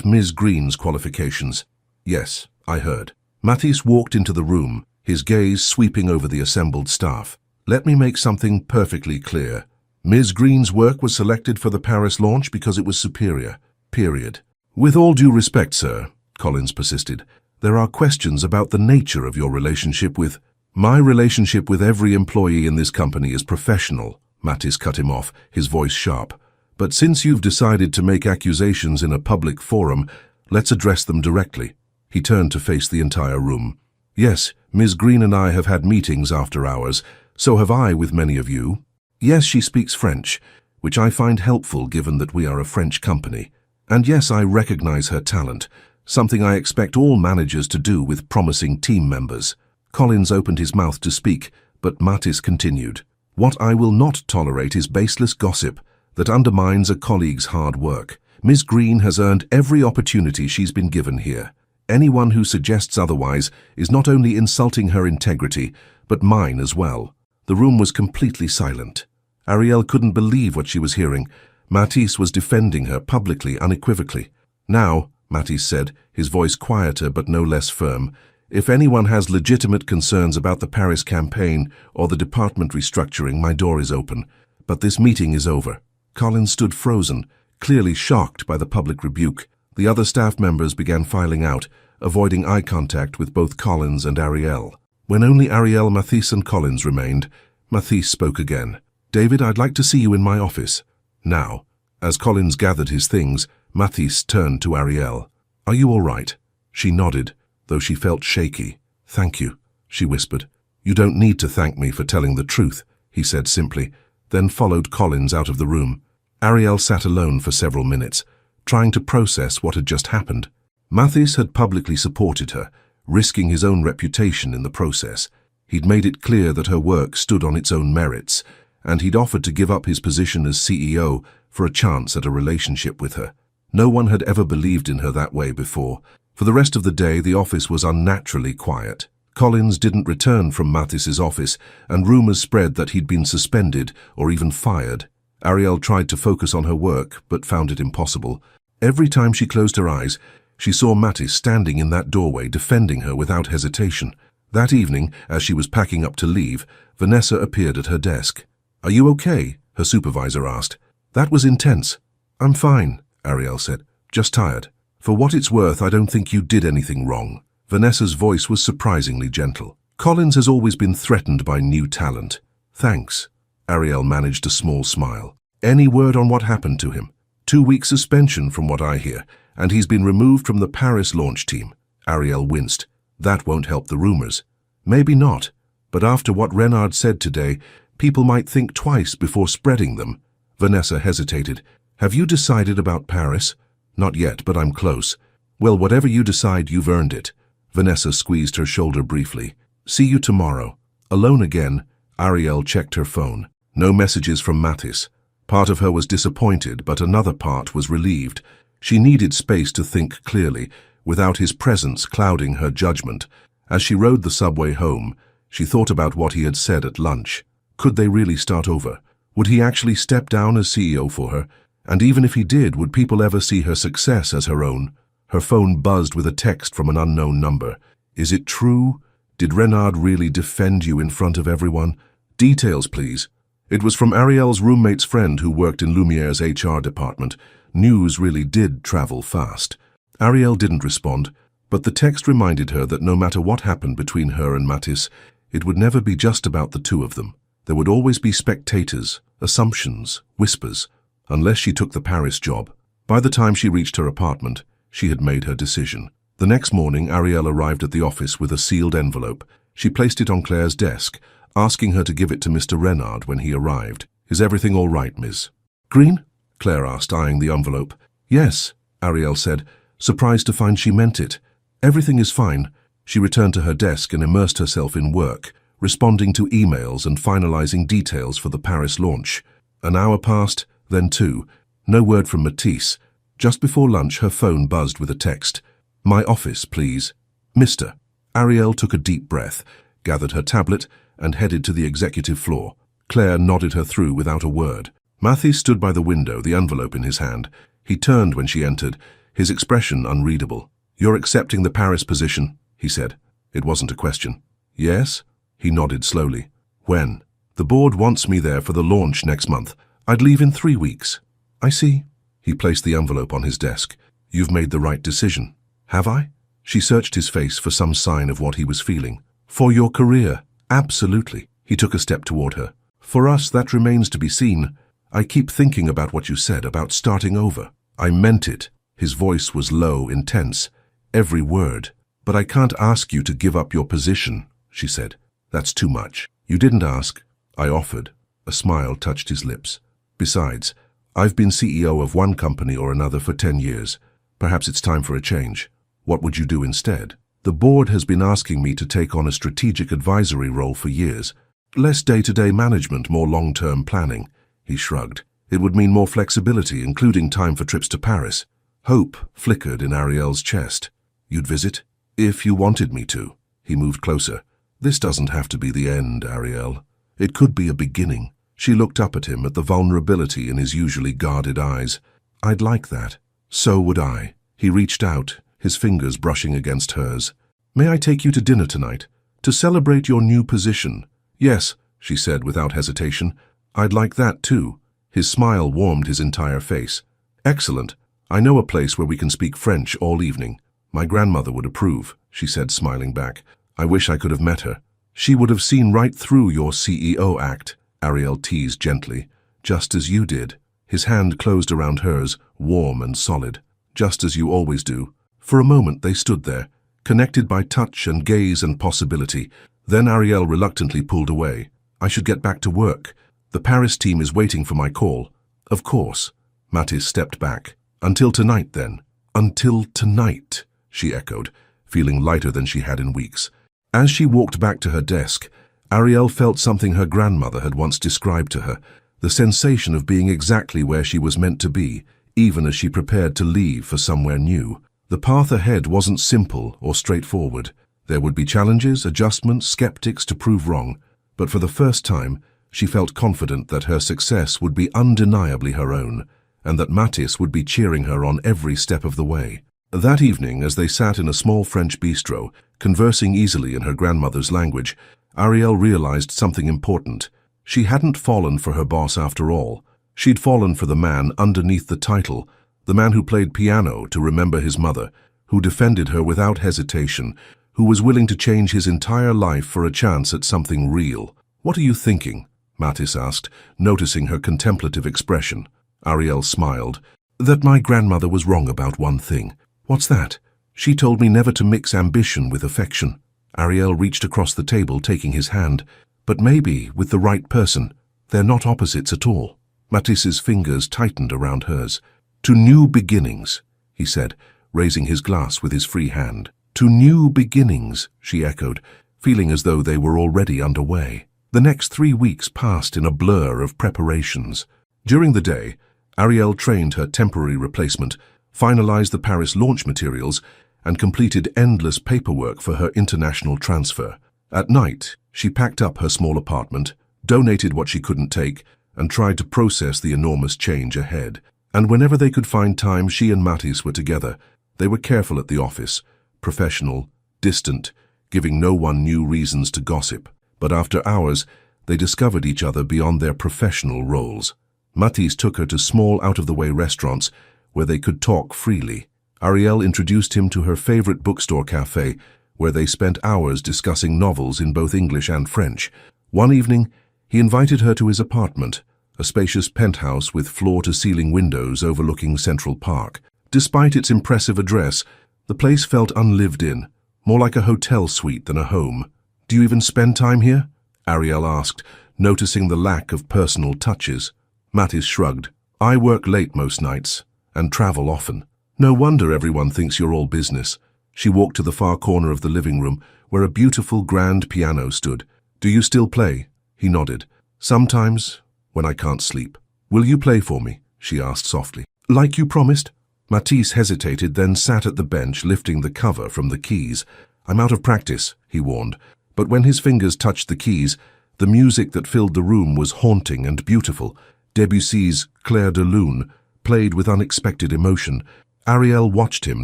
Ms. Green's qualifications." "Yes, I heard." Mattis walked into the room, his gaze sweeping over the assembled staff. "Let me make something perfectly clear. Ms. Green's work was selected for the Paris launch because it was superior. Period." "With all due respect, sir," Collins persisted, "there are questions about the nature of your relationship with—" "My relationship with every employee in this company is professional," Mattis cut him off, his voice sharp. "But since you've decided to make accusations in a public forum, let's address them directly." He turned to face the entire room. "Yes, Ms. Green and I have had meetings after hours. So have I with many of you. Yes, she speaks French, which I find helpful given that we are a French company. And yes, I recognize her talent, something I expect all managers to do with promising team members." Collins opened his mouth to speak, but Mattis continued. "What I will not tolerate is baseless gossip that undermines a colleague's hard work. Ms. Green has earned every opportunity she's been given here. Anyone who suggests otherwise is not only insulting her integrity, but mine as well." The room was completely silent. Ariel couldn't believe what she was hearing. Mattis was defending her publicly, unequivocally. "Now," Mattis said, his voice quieter but no less firm, "if anyone has legitimate concerns about the Paris campaign or the department restructuring, my door is open. But this meeting is over." Collins stood frozen, clearly shocked by the public rebuke. The other staff members began filing out, avoiding eye contact with both Collins and Ariel. When only Ariel, Mattis and Collins remained, Mattis spoke again. "David, I'd like to see you in my office." Now, as Collins gathered his things, Mattis turned to Ariel. "Are you all right?" She nodded, though she felt shaky. "Thank you," she whispered. "You don't need to thank me for telling the truth," he said simply, then followed Collins out of the room. Ariel sat alone for several minutes, trying to process what had just happened. Mattis had publicly supported her, risking his own reputation in the process. He'd made it clear that her work stood on its own merits, and he'd offered to give up his position as CEO for a chance at a relationship with her. No one had ever believed in her that way before. For the rest of the day, the office was unnaturally quiet. Collins didn't return from Mattis's office, and rumors spread that he'd been suspended or even fired. Ariel tried to focus on her work, but found it impossible. Every time she closed her eyes, she saw Mattis standing in that doorway, defending her without hesitation. That evening, as she was packing up to leave, Vanessa appeared at her desk. "Are you okay?" her supervisor asked. "That was intense." "I'm fine," Ariel said. "Just tired." "For what it's worth, I don't think you did anything wrong." Vanessa's voice was surprisingly gentle. "Collins has always been threatened by new talent." "Thanks." Ariel managed a small smile. "Any word on what happened to him?" 2-week suspension from what I hear, and he's been removed from the Paris launch team." Ariel winced. "That won't help the rumors." "Maybe not, but after what Renard said today, People might think twice before spreading them. Vanessa hesitated. Have you decided about Paris? Not yet, but I'm close. Well, whatever you decide, you've earned it. Vanessa squeezed her shoulder briefly. See you tomorrow. Alone again, Ariel checked her phone. No messages from Mattis. Part of her was disappointed, but another part was relieved. She needed space to think clearly, without his presence clouding her judgment. As she rode the subway home, she thought about what he had said at lunch. Could they really start over? Would he actually step down as CEO for her? And even if he did, would people ever see her success as her own? Her phone buzzed with a text from an unknown number. Is it true? Did Renard really defend you in front of everyone? Details, please. It was from Ariel's roommate's friend who worked in Lumiere's HR department. News really did travel fast. Ariel didn't respond, but the text reminded her that no matter what happened between her and Mattis, it would never be just about the two of them. There would always be spectators, assumptions, whispers, unless she took the Paris job. By the time she reached her apartment, she had made her decision. The next morning, Ariel arrived at the office with a sealed envelope. She placed it on Claire's desk, asking her to give it to Mr. Renard when he arrived. Is everything all right, Miss Green? Claire asked, eyeing the envelope. Yes, Ariel said, surprised to find she meant it. Everything is fine. She returned to her desk and immersed herself in work, responding to emails and finalizing details for the Paris launch. An hour passed, then two. No word from Matisse. Just before lunch, her phone buzzed with a text. My office, please. Mr. Ariel took a deep breath, gathered her tablet, and headed to the executive floor. Claire nodded her through without a word. Matisse stood by the window, the envelope in his hand. He turned when she entered, his expression unreadable. You're accepting the Paris position, he said. It wasn't a question. Yes? He nodded slowly. When? The board wants me there for the launch next month. I'd leave in 3 weeks. I see. He placed the envelope on his desk. You've made the right decision. Have I? She searched his face for some sign of what he was feeling. For your career, absolutely. He took a step toward her. For us, that remains to be seen. I keep thinking about what you said about starting over. I meant it. His voice was low, intense. Every word. But I can't ask you to give up your position, she said. That's too much. You didn't ask. I offered. A smile touched his lips. Besides, I've been CEO of one company or another for 10 years. Perhaps it's time for a change. What would you do instead? The board has been asking me to take on a strategic advisory role for years. Less day-to-day management, more long-term planning. He shrugged. It would mean more flexibility, including time for trips to Paris. Hope flickered in Ariel's chest. You'd visit? If you wanted me to. He moved closer. This doesn't have to be the end, Ariel. It could be a beginning. She looked up at him, at the vulnerability in his usually guarded eyes. I'd like that. So would I. He reached out, his fingers brushing against hers. May I take you to dinner tonight? To celebrate your new position? Yes, she said without hesitation. I'd like that too. His smile warmed his entire face. Excellent. I know a place where we can speak French all evening. My grandmother would approve, she said, smiling back. I wish I could have met her. She would have seen right through your CEO act, Ariel teased gently, just as you did. His hand closed around hers, warm and solid, just as you always do. For a moment they stood there, connected by touch and gaze and possibility. Then Ariel reluctantly pulled away. I should get back to work. The Paris team is waiting for my call. Of course. Mattis stepped back. Until tonight, then. Until tonight, she echoed, feeling lighter than she had in weeks. As she walked back to her desk, Ariel felt something her grandmother had once described to her, the sensation of being exactly where she was meant to be, even as she prepared to leave for somewhere new. The path ahead wasn't simple or straightforward. There would be challenges, adjustments, skeptics to prove wrong, but for the first time, she felt confident that her success would be undeniably her own, and that Mattis would be cheering her on every step of the way. That evening, as they sat in a small French bistro, conversing easily in her grandmother's language, Ariel realized something important. She hadn't fallen for her boss after all. She'd fallen for the man underneath the title, the man who played piano to remember his mother, who defended her without hesitation, who was willing to change his entire life for a chance at something real. What are you thinking? Mattis asked, noticing her contemplative expression. Ariel smiled. That my grandmother was wrong about one thing. What's that? She told me never to mix ambition with affection. Ariel reached across the table, taking his hand. But maybe, with the right person, they're not opposites at all. Matisse's fingers tightened around hers. To new beginnings, he said, raising his glass with his free hand. To new beginnings, she echoed, feeling as though they were already underway. The next 3 weeks passed in a blur of preparations. During the day, Ariel trained her temporary replacement, finalized the Paris launch materials, and completed endless paperwork for her international transfer. At night, she packed up her small apartment, donated what she couldn't take, and tried to process the enormous change ahead. And whenever they could find time, she and Matisse were together. They were careful at the office, professional, distant, giving no one new reasons to gossip. But after hours, they discovered each other beyond their professional roles. Matisse took her to small, out-of-the-way restaurants where they could talk freely. Ariel introduced him to her favorite bookstore cafe, where they spent hours discussing novels in both English and French. One evening, he invited her to his apartment, a spacious penthouse with floor-to-ceiling windows overlooking Central Park. Despite its impressive address, the place felt unlived in, more like a hotel suite than a home. "Do you even spend time here?" Ariel asked, noticing the lack of personal touches. Matisse shrugged. "I work late most nights, and travel often. No wonder everyone thinks you're all business." She walked to the far corner of the living room, where a beautiful grand piano stood. "Do you still play?" He nodded. "Sometimes, when I can't sleep." "Will you play for me?" she asked softly. "Like you promised?" Matisse hesitated, then sat at the bench, lifting the cover from the keys. "I'm out of practice," he warned. But when his fingers touched the keys, the music that filled the room was haunting and beautiful. Debussy's Clair de Lune played with unexpected emotion. Ariel watched him,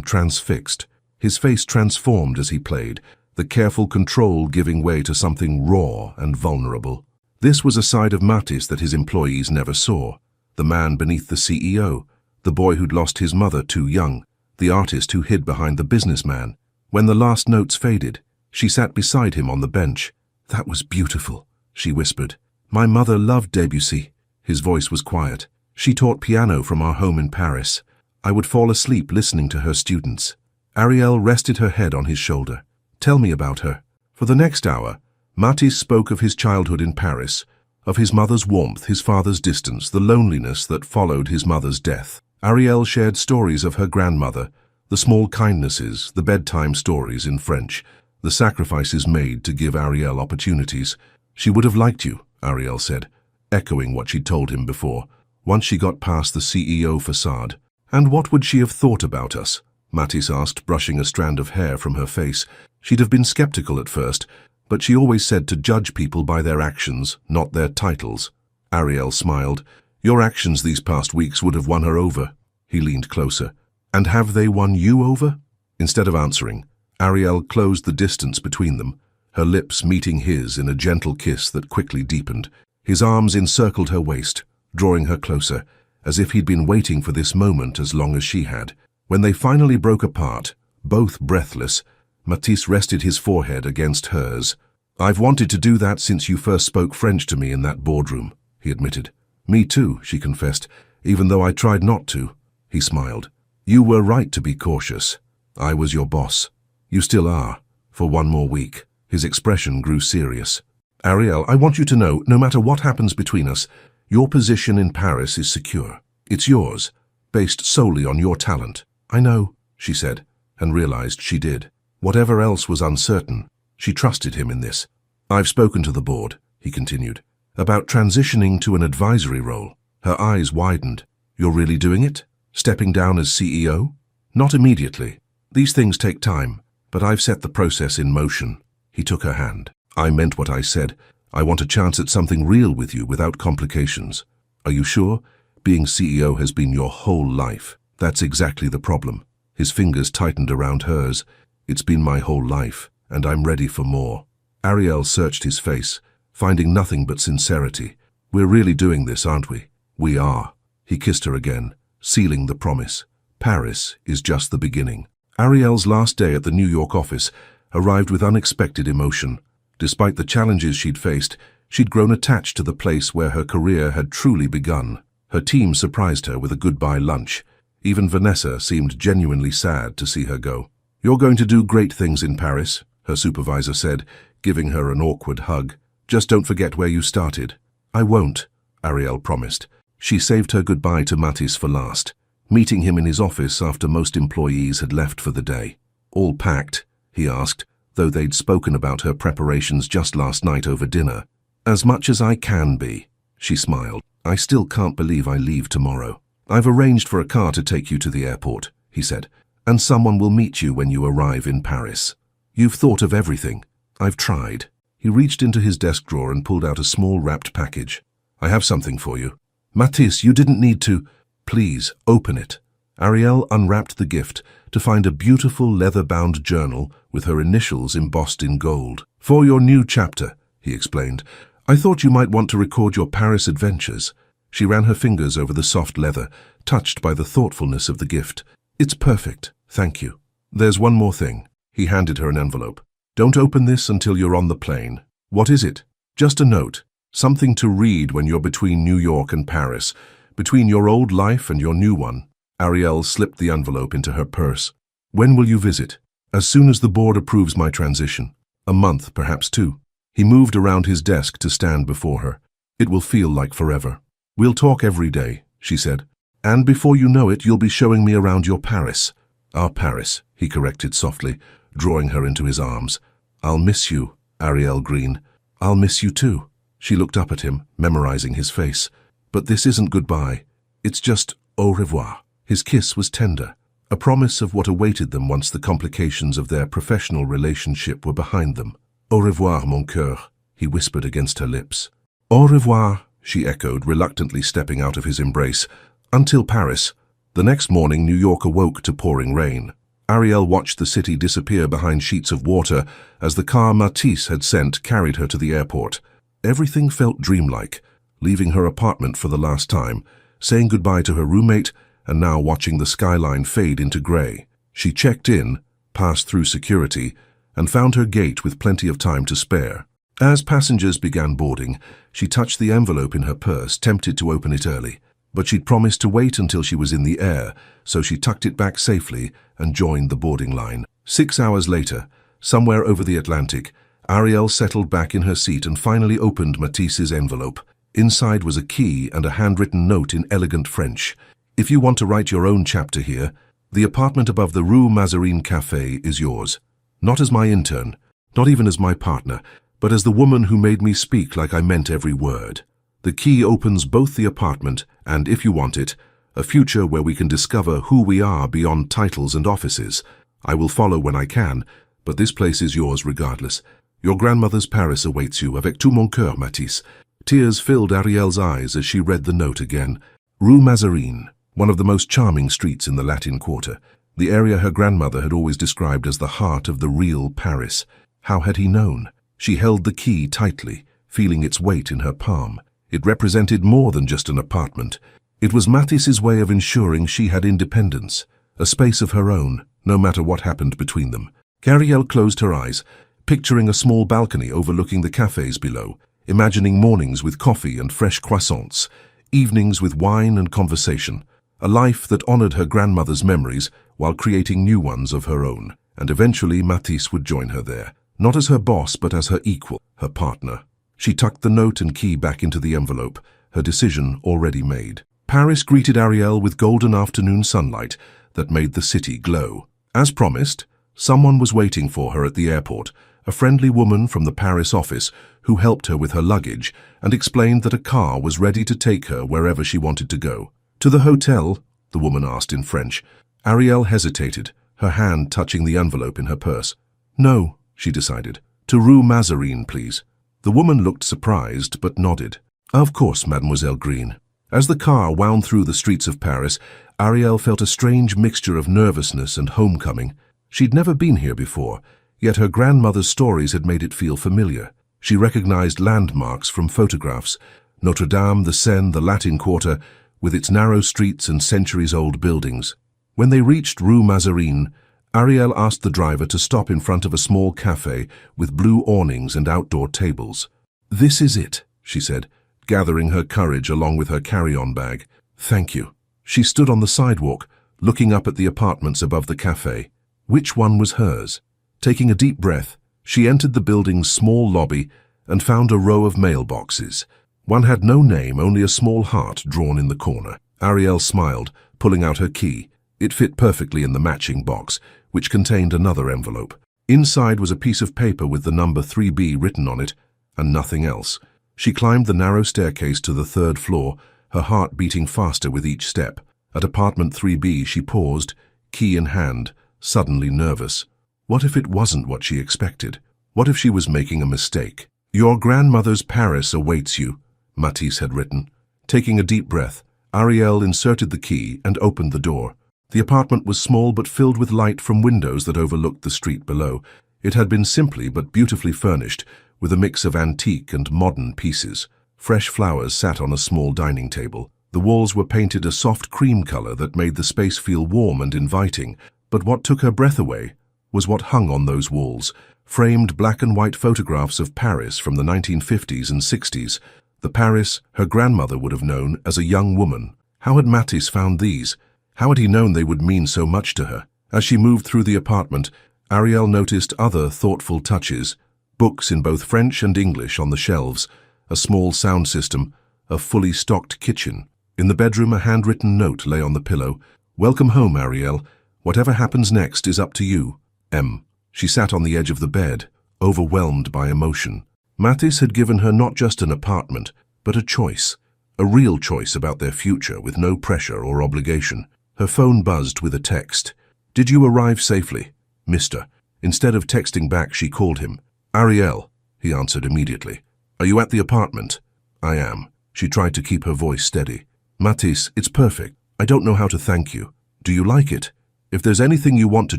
transfixed. His face transformed as he played, the careful control giving way to something raw and vulnerable. This was a side of Matisse that his employees never saw. The man beneath the CEO, the boy who'd lost his mother too young, the artist who hid behind the businessman. When the last notes faded, she sat beside him on the bench. "That was beautiful," she whispered. "My mother loved Debussy." His voice was quiet. "She taught piano from our home in Paris. I would fall asleep listening to her students." Ariel rested her head on his shoulder. "Tell me about her." For the next hour, Matisse spoke of his childhood in Paris, of his mother's warmth, his father's distance, the loneliness that followed his mother's death. Ariel shared stories of her grandmother, the small kindnesses, the bedtime stories in French, the sacrifices made to give Ariel opportunities. "She would have liked you," Ariel said, echoing what she'd told him before, once she got past the CEO facade. "And what would she have thought about us?" Matisse asked, brushing a strand of hair from her face. She'd have been skeptical at first, but she always said to judge people by their actions, not their titles. Ariel smiled. "Your actions these past weeks would have won her over." He leaned closer. "And have they won you over?" Instead of answering, Ariel closed the distance between them, her lips meeting his in a gentle kiss that quickly deepened. His arms encircled her waist, drawing her closer, as if he'd been waiting for this moment as long as she had. When they finally broke apart, both breathless, Matisse rested his forehead against hers. "I've wanted to do that since you first spoke French to me in that boardroom," he admitted. "Me too," she confessed, "even though I tried not to." He smiled. "You were right to be cautious. I was your boss. You still are, for one more week." His expression grew serious. "Ariel, I want you to know, no matter what happens between us, your position in Paris is secure. It's yours, based solely on your talent." "I know," she said, and realized she did. Whatever else was uncertain, she trusted him in this. "I've spoken to the board," he continued, "about transitioning to an advisory role." Her eyes widened. "You're really doing it? Stepping down as CEO?" "Not immediately. These things take time, but I've set the process in motion." He took her hand. "I meant what I said. I want a chance at something real with you without complications." "Are you sure? Being CEO has been your whole life." "That's exactly the problem." His fingers tightened around hers. "It's been my whole life, and I'm ready for more." Ariel searched his face, finding nothing but sincerity. "We're really doing this, aren't we?" "We are." He kissed her again, sealing the promise. Paris is just the beginning. Ariel's last day at the New York office arrived with unexpected emotion. Despite the challenges she'd faced, she'd grown attached to the place where her career had truly begun. Her team surprised her with a goodbye lunch. Even Vanessa seemed genuinely sad to see her go. "You're going to do great things in Paris," her supervisor said, giving her an awkward hug. Just don't forget where you started. I won't, Ariel promised. She saved her goodbye to Matisse for last, meeting him in his office after most employees had left for the day. All packed, he asked, though they'd spoken about her preparations just last night over dinner. As much as I can be, she smiled. I still can't believe I leave tomorrow. I've arranged for a car to take you to the airport, he said, and someone will meet you when you arrive in Paris. You've thought of everything. I've tried. He reached into his desk drawer and pulled out a small wrapped package. I have something for you. Matisse, you didn't need to. Please, open it. Ariel unwrapped the gift to find a beautiful leather-bound journal with her initials embossed in gold. For your new chapter, he explained. I thought you might want to record your Paris adventures. She ran her fingers over the soft leather, touched by the thoughtfulness of the gift. It's perfect, thank you. There's one more thing. He handed her an envelope. Don't open this until you're on the plane. What is it? Just a note. Something to read when you're between New York and Paris, between your old life and your new one. Ariel slipped the envelope into her purse. When will you visit? As soon as the board approves my transition. A month, perhaps 2. He moved around his desk to stand before her. It will feel like forever. We'll talk every day, she said. And before you know it, you'll be showing me around your Paris. Our Paris, he corrected softly, drawing her into his arms. I'll miss you, Ariel Green. I'll miss you too. She looked up at him, memorizing his face. But this isn't goodbye. It's just au revoir. His kiss was tender, a promise of what awaited them once the complications of their professional relationship were behind them. Au revoir, mon cœur, he whispered against her lips. Au revoir, she echoed, reluctantly stepping out of his embrace. Until Paris. The next morning, New York awoke to pouring rain. Ariel watched the city disappear behind sheets of water as the car Matisse had sent carried her to the airport. Everything felt dreamlike, leaving her apartment for the last time, saying goodbye to her roommate, and now watching the skyline fade into grey. She checked in, passed through security, and found her gate with plenty of time to spare. As passengers began boarding, she touched the envelope in her purse, tempted to open it early. But she'd promised to wait until she was in the air, so she tucked it back safely and joined the boarding line. 6 hours later, somewhere over the Atlantic, Ariel settled back in her seat and finally opened Matisse's envelope. Inside was a key and a handwritten note in elegant French. If you want to write your own chapter here, the apartment above the Rue Mazarine Café is yours. Not as my intern, not even as my partner, but as the woman who made me speak like I meant every word. The key opens both the apartment and, if you want it, a future where we can discover who we are beyond titles and offices. I will follow when I can, but this place is yours regardless. Your grandmother's Paris awaits you, avec tout mon cœur, Matisse. Tears filled Ariel's eyes as she read the note again. Rue Mazarine, one of the most charming streets in the Latin Quarter, the area her grandmother had always described as the heart of the real Paris. How had he known? She held the key tightly, feeling its weight in her palm. It represented more than just an apartment. It was Matisse's way of ensuring she had independence, a space of her own, no matter what happened between them. Ariel closed her eyes, picturing a small balcony overlooking the cafes below, imagining mornings with coffee and fresh croissants, evenings with wine and conversation, a life that honored her grandmother's memories while creating new ones of her own. And eventually Matisse would join her there, not as her boss but as her equal, her partner. She tucked the note and key back into the envelope, her decision already made. Paris greeted Ariel with golden afternoon sunlight that made the city glow. As promised, someone was waiting for her at the airport, a friendly woman from the Paris office who helped her with her luggage and explained that a car was ready to take her wherever she wanted to go. To the hotel? The woman asked in French. Ariel hesitated, her hand touching the envelope in her purse. No, she decided. To Rue Mazarine, please. The woman looked surprised but nodded. Of course, Mademoiselle Green. As the car wound through the streets of Paris, Ariel felt a strange mixture of nervousness and homecoming. She'd never been here before, yet her grandmother's stories had made it feel familiar. She recognized landmarks from photographs, Notre Dame, the Seine, the Latin Quarter, with its narrow streets and centuries-old buildings. When they reached Rue Mazarine, Ariel asked the driver to stop in front of a small cafe with blue awnings and outdoor tables. This is it, she said, gathering her courage along with her carry-on bag. Thank you. She stood on the sidewalk, looking up at the apartments above the cafe. Which one was hers? Taking a deep breath, she entered the building's small lobby and found a row of mailboxes. One had no name, only a small heart drawn in the corner. Ariel smiled, pulling out her key. It fit perfectly in the matching box, which contained another envelope. Inside was a piece of paper with the number 3B written on it, and nothing else. She climbed the narrow staircase to the 3rd floor, her heart beating faster with each step. At apartment 3B, she paused, key in hand, suddenly nervous. What if it wasn't what she expected? What if she was making a mistake? "Your grandmother's Paris awaits you," Matisse had written. Taking a deep breath, Ariel inserted the key and opened the door. The apartment was small but filled with light from windows that overlooked the street below. It had been simply but beautifully furnished, with a mix of antique and modern pieces. Fresh flowers sat on a small dining table. The walls were painted a soft cream color that made the space feel warm and inviting. But what took her breath away was what hung on those walls, framed black and white photographs of Paris from the 1950s and 60s, the Paris her grandmother would have known as a young woman. How had Matisse found these? How had he known they would mean so much to her? As she moved through the apartment, Ariel noticed other thoughtful touches, books in both French and English on the shelves, a small sound system, a fully stocked kitchen. In the bedroom, a handwritten note lay on the pillow. "Welcome home, Ariel. Whatever happens next is up to you. M." She sat on the edge of the bed, overwhelmed by emotion. Matisse had given her not just an apartment, but a choice, a real choice about their future with no pressure or obligation. Her phone buzzed with a text. "Did you arrive safely, Mr.?" Instead of texting back, she called him. "Ariel," he answered immediately. "Are you at the apartment?" "I am." She tried to keep her voice steady. "Matisse, it's perfect. I don't know how to thank you. Do you like it? If there's anything you want to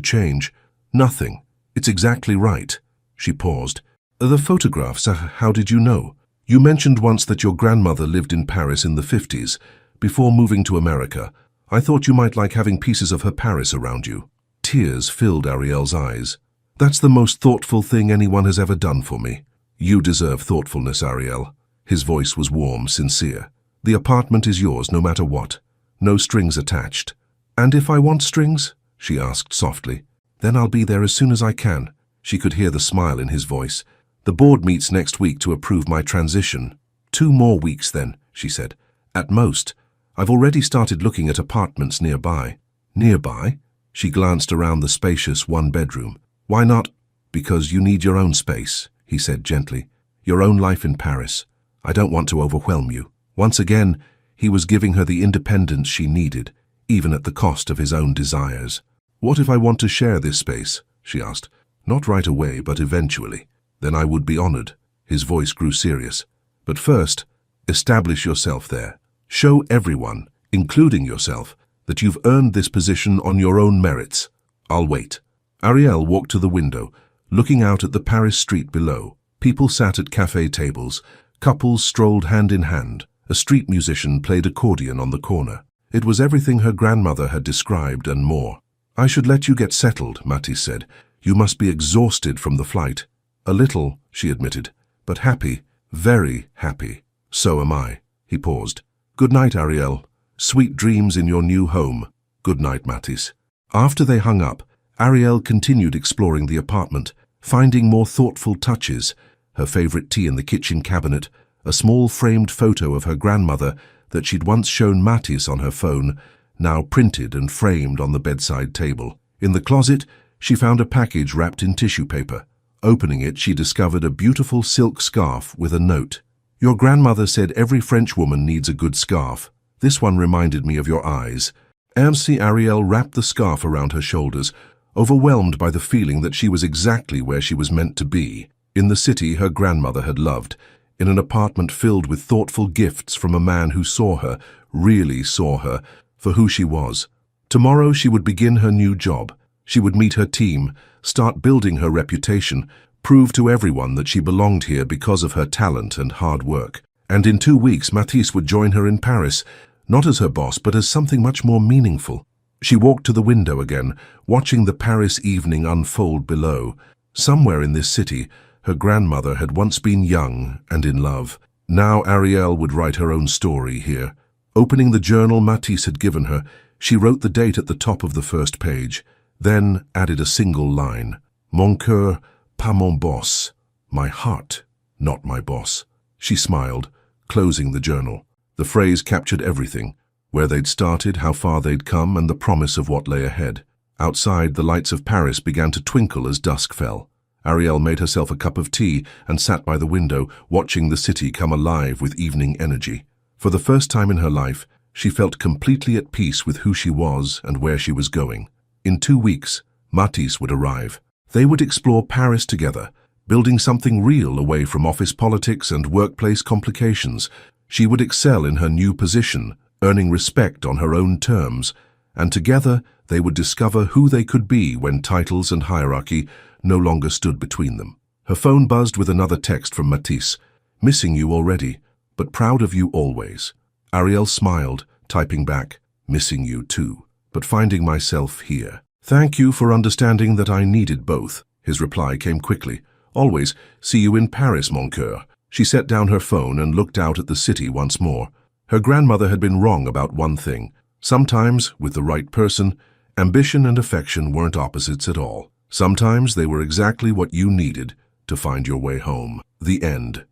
change..." "Nothing. It's exactly right." She paused. "The photographs, how did you know? You mentioned once that your grandmother lived in Paris in the 50s, before moving to America. I thought you might like having pieces of her Paris around you." Tears filled Ariel's eyes. "That's the most thoughtful thing anyone has ever done for me." "You deserve thoughtfulness, Ariel." His voice was warm, sincere. "The apartment is yours no matter what. No strings attached." "And if I want strings?" she asked softly. "Then I'll be there as soon as I can." She could hear the smile in his voice. "The board meets next week to approve my transition." "2 more weeks then," she said. "At most. I've already started looking at apartments nearby." "Nearby?" She glanced around the spacious 1-bedroom. "Why not?" "Because you need your own space," he said gently. "Your own life in Paris. I don't want to overwhelm you." Once again, he was giving her the independence she needed, even at the cost of his own desires. "What if I want to share this space?" she asked. "Not right away, but eventually." "Then I would be honored." His voice grew serious. "But first, establish yourself there. Show everyone, including yourself, that you've earned this position on your own merits. I'll wait." Ariel walked to the window, looking out at the Paris street below. People sat at cafe tables. Couples strolled hand in hand. A street musician played accordion on the corner. It was everything her grandmother had described and more. "I should let you get settled," Matisse said. "You must be exhausted from the flight." "A little," she admitted, "but happy, very happy." "So am I." He paused. "Good night, Ariel. Sweet dreams in your new home." "Good night, Matisse." After they hung up, Ariel continued exploring the apartment, finding more thoughtful touches. Her favorite tea in the kitchen cabinet, a small framed photo of her grandmother that she'd once shown Matisse on her phone, now printed and framed on the bedside table. In the closet, she found a package wrapped in tissue paper. Opening it, she discovered a beautiful silk scarf with a note. "Your grandmother said every French woman needs a good scarf. This one reminded me of your eyes." Ariel wrapped the scarf around her shoulders, overwhelmed by the feeling that she was exactly where she was meant to be, in the city her grandmother had loved, in an apartment filled with thoughtful gifts from a man who saw her, really saw her, for who she was. Tomorrow she would begin her new job. She would meet her team, start building her reputation, prove to everyone that she belonged here because of her talent and hard work. And in 2 weeks, Matisse would join her in Paris, not as her boss, but as something much more meaningful. She walked to the window again, watching the Paris evening unfold below. Somewhere in this city, her grandmother had once been young and in love. Now Ariel would write her own story here. Opening the journal Matisse had given her, she wrote the date at the top of the first page, then added a single line. "Mon cœur, pas mon boss." My heart, not my boss. She smiled, closing the journal. The phrase captured everything: where they'd started, how far they'd come, and the promise of what lay ahead. Outside, the lights of Paris began to twinkle as dusk fell. Ariel made herself a cup of tea and sat by the window, watching the city come alive with evening energy. For the first time in her life, she felt completely at peace with who she was and where she was going. In 2 weeks, Matisse would arrive. They would explore Paris together, building something real away from office politics and workplace complications. She would excel in her new position, earning respect on her own terms, and together they would discover who they could be when titles and hierarchy no longer stood between them. Her phone buzzed with another text from Matisse. "Missing you already, but proud of you always." Ariel smiled, typing back, "Missing you too, but finding myself here. Thank you for understanding that I needed both." His reply came quickly. "Always, see you in Paris, mon cœur." She set down her phone and looked out at the city once more. Her grandmother had been wrong about one thing. Sometimes, with the right person, ambition and affection weren't opposites at all. Sometimes they were exactly what you needed to find your way home. The end.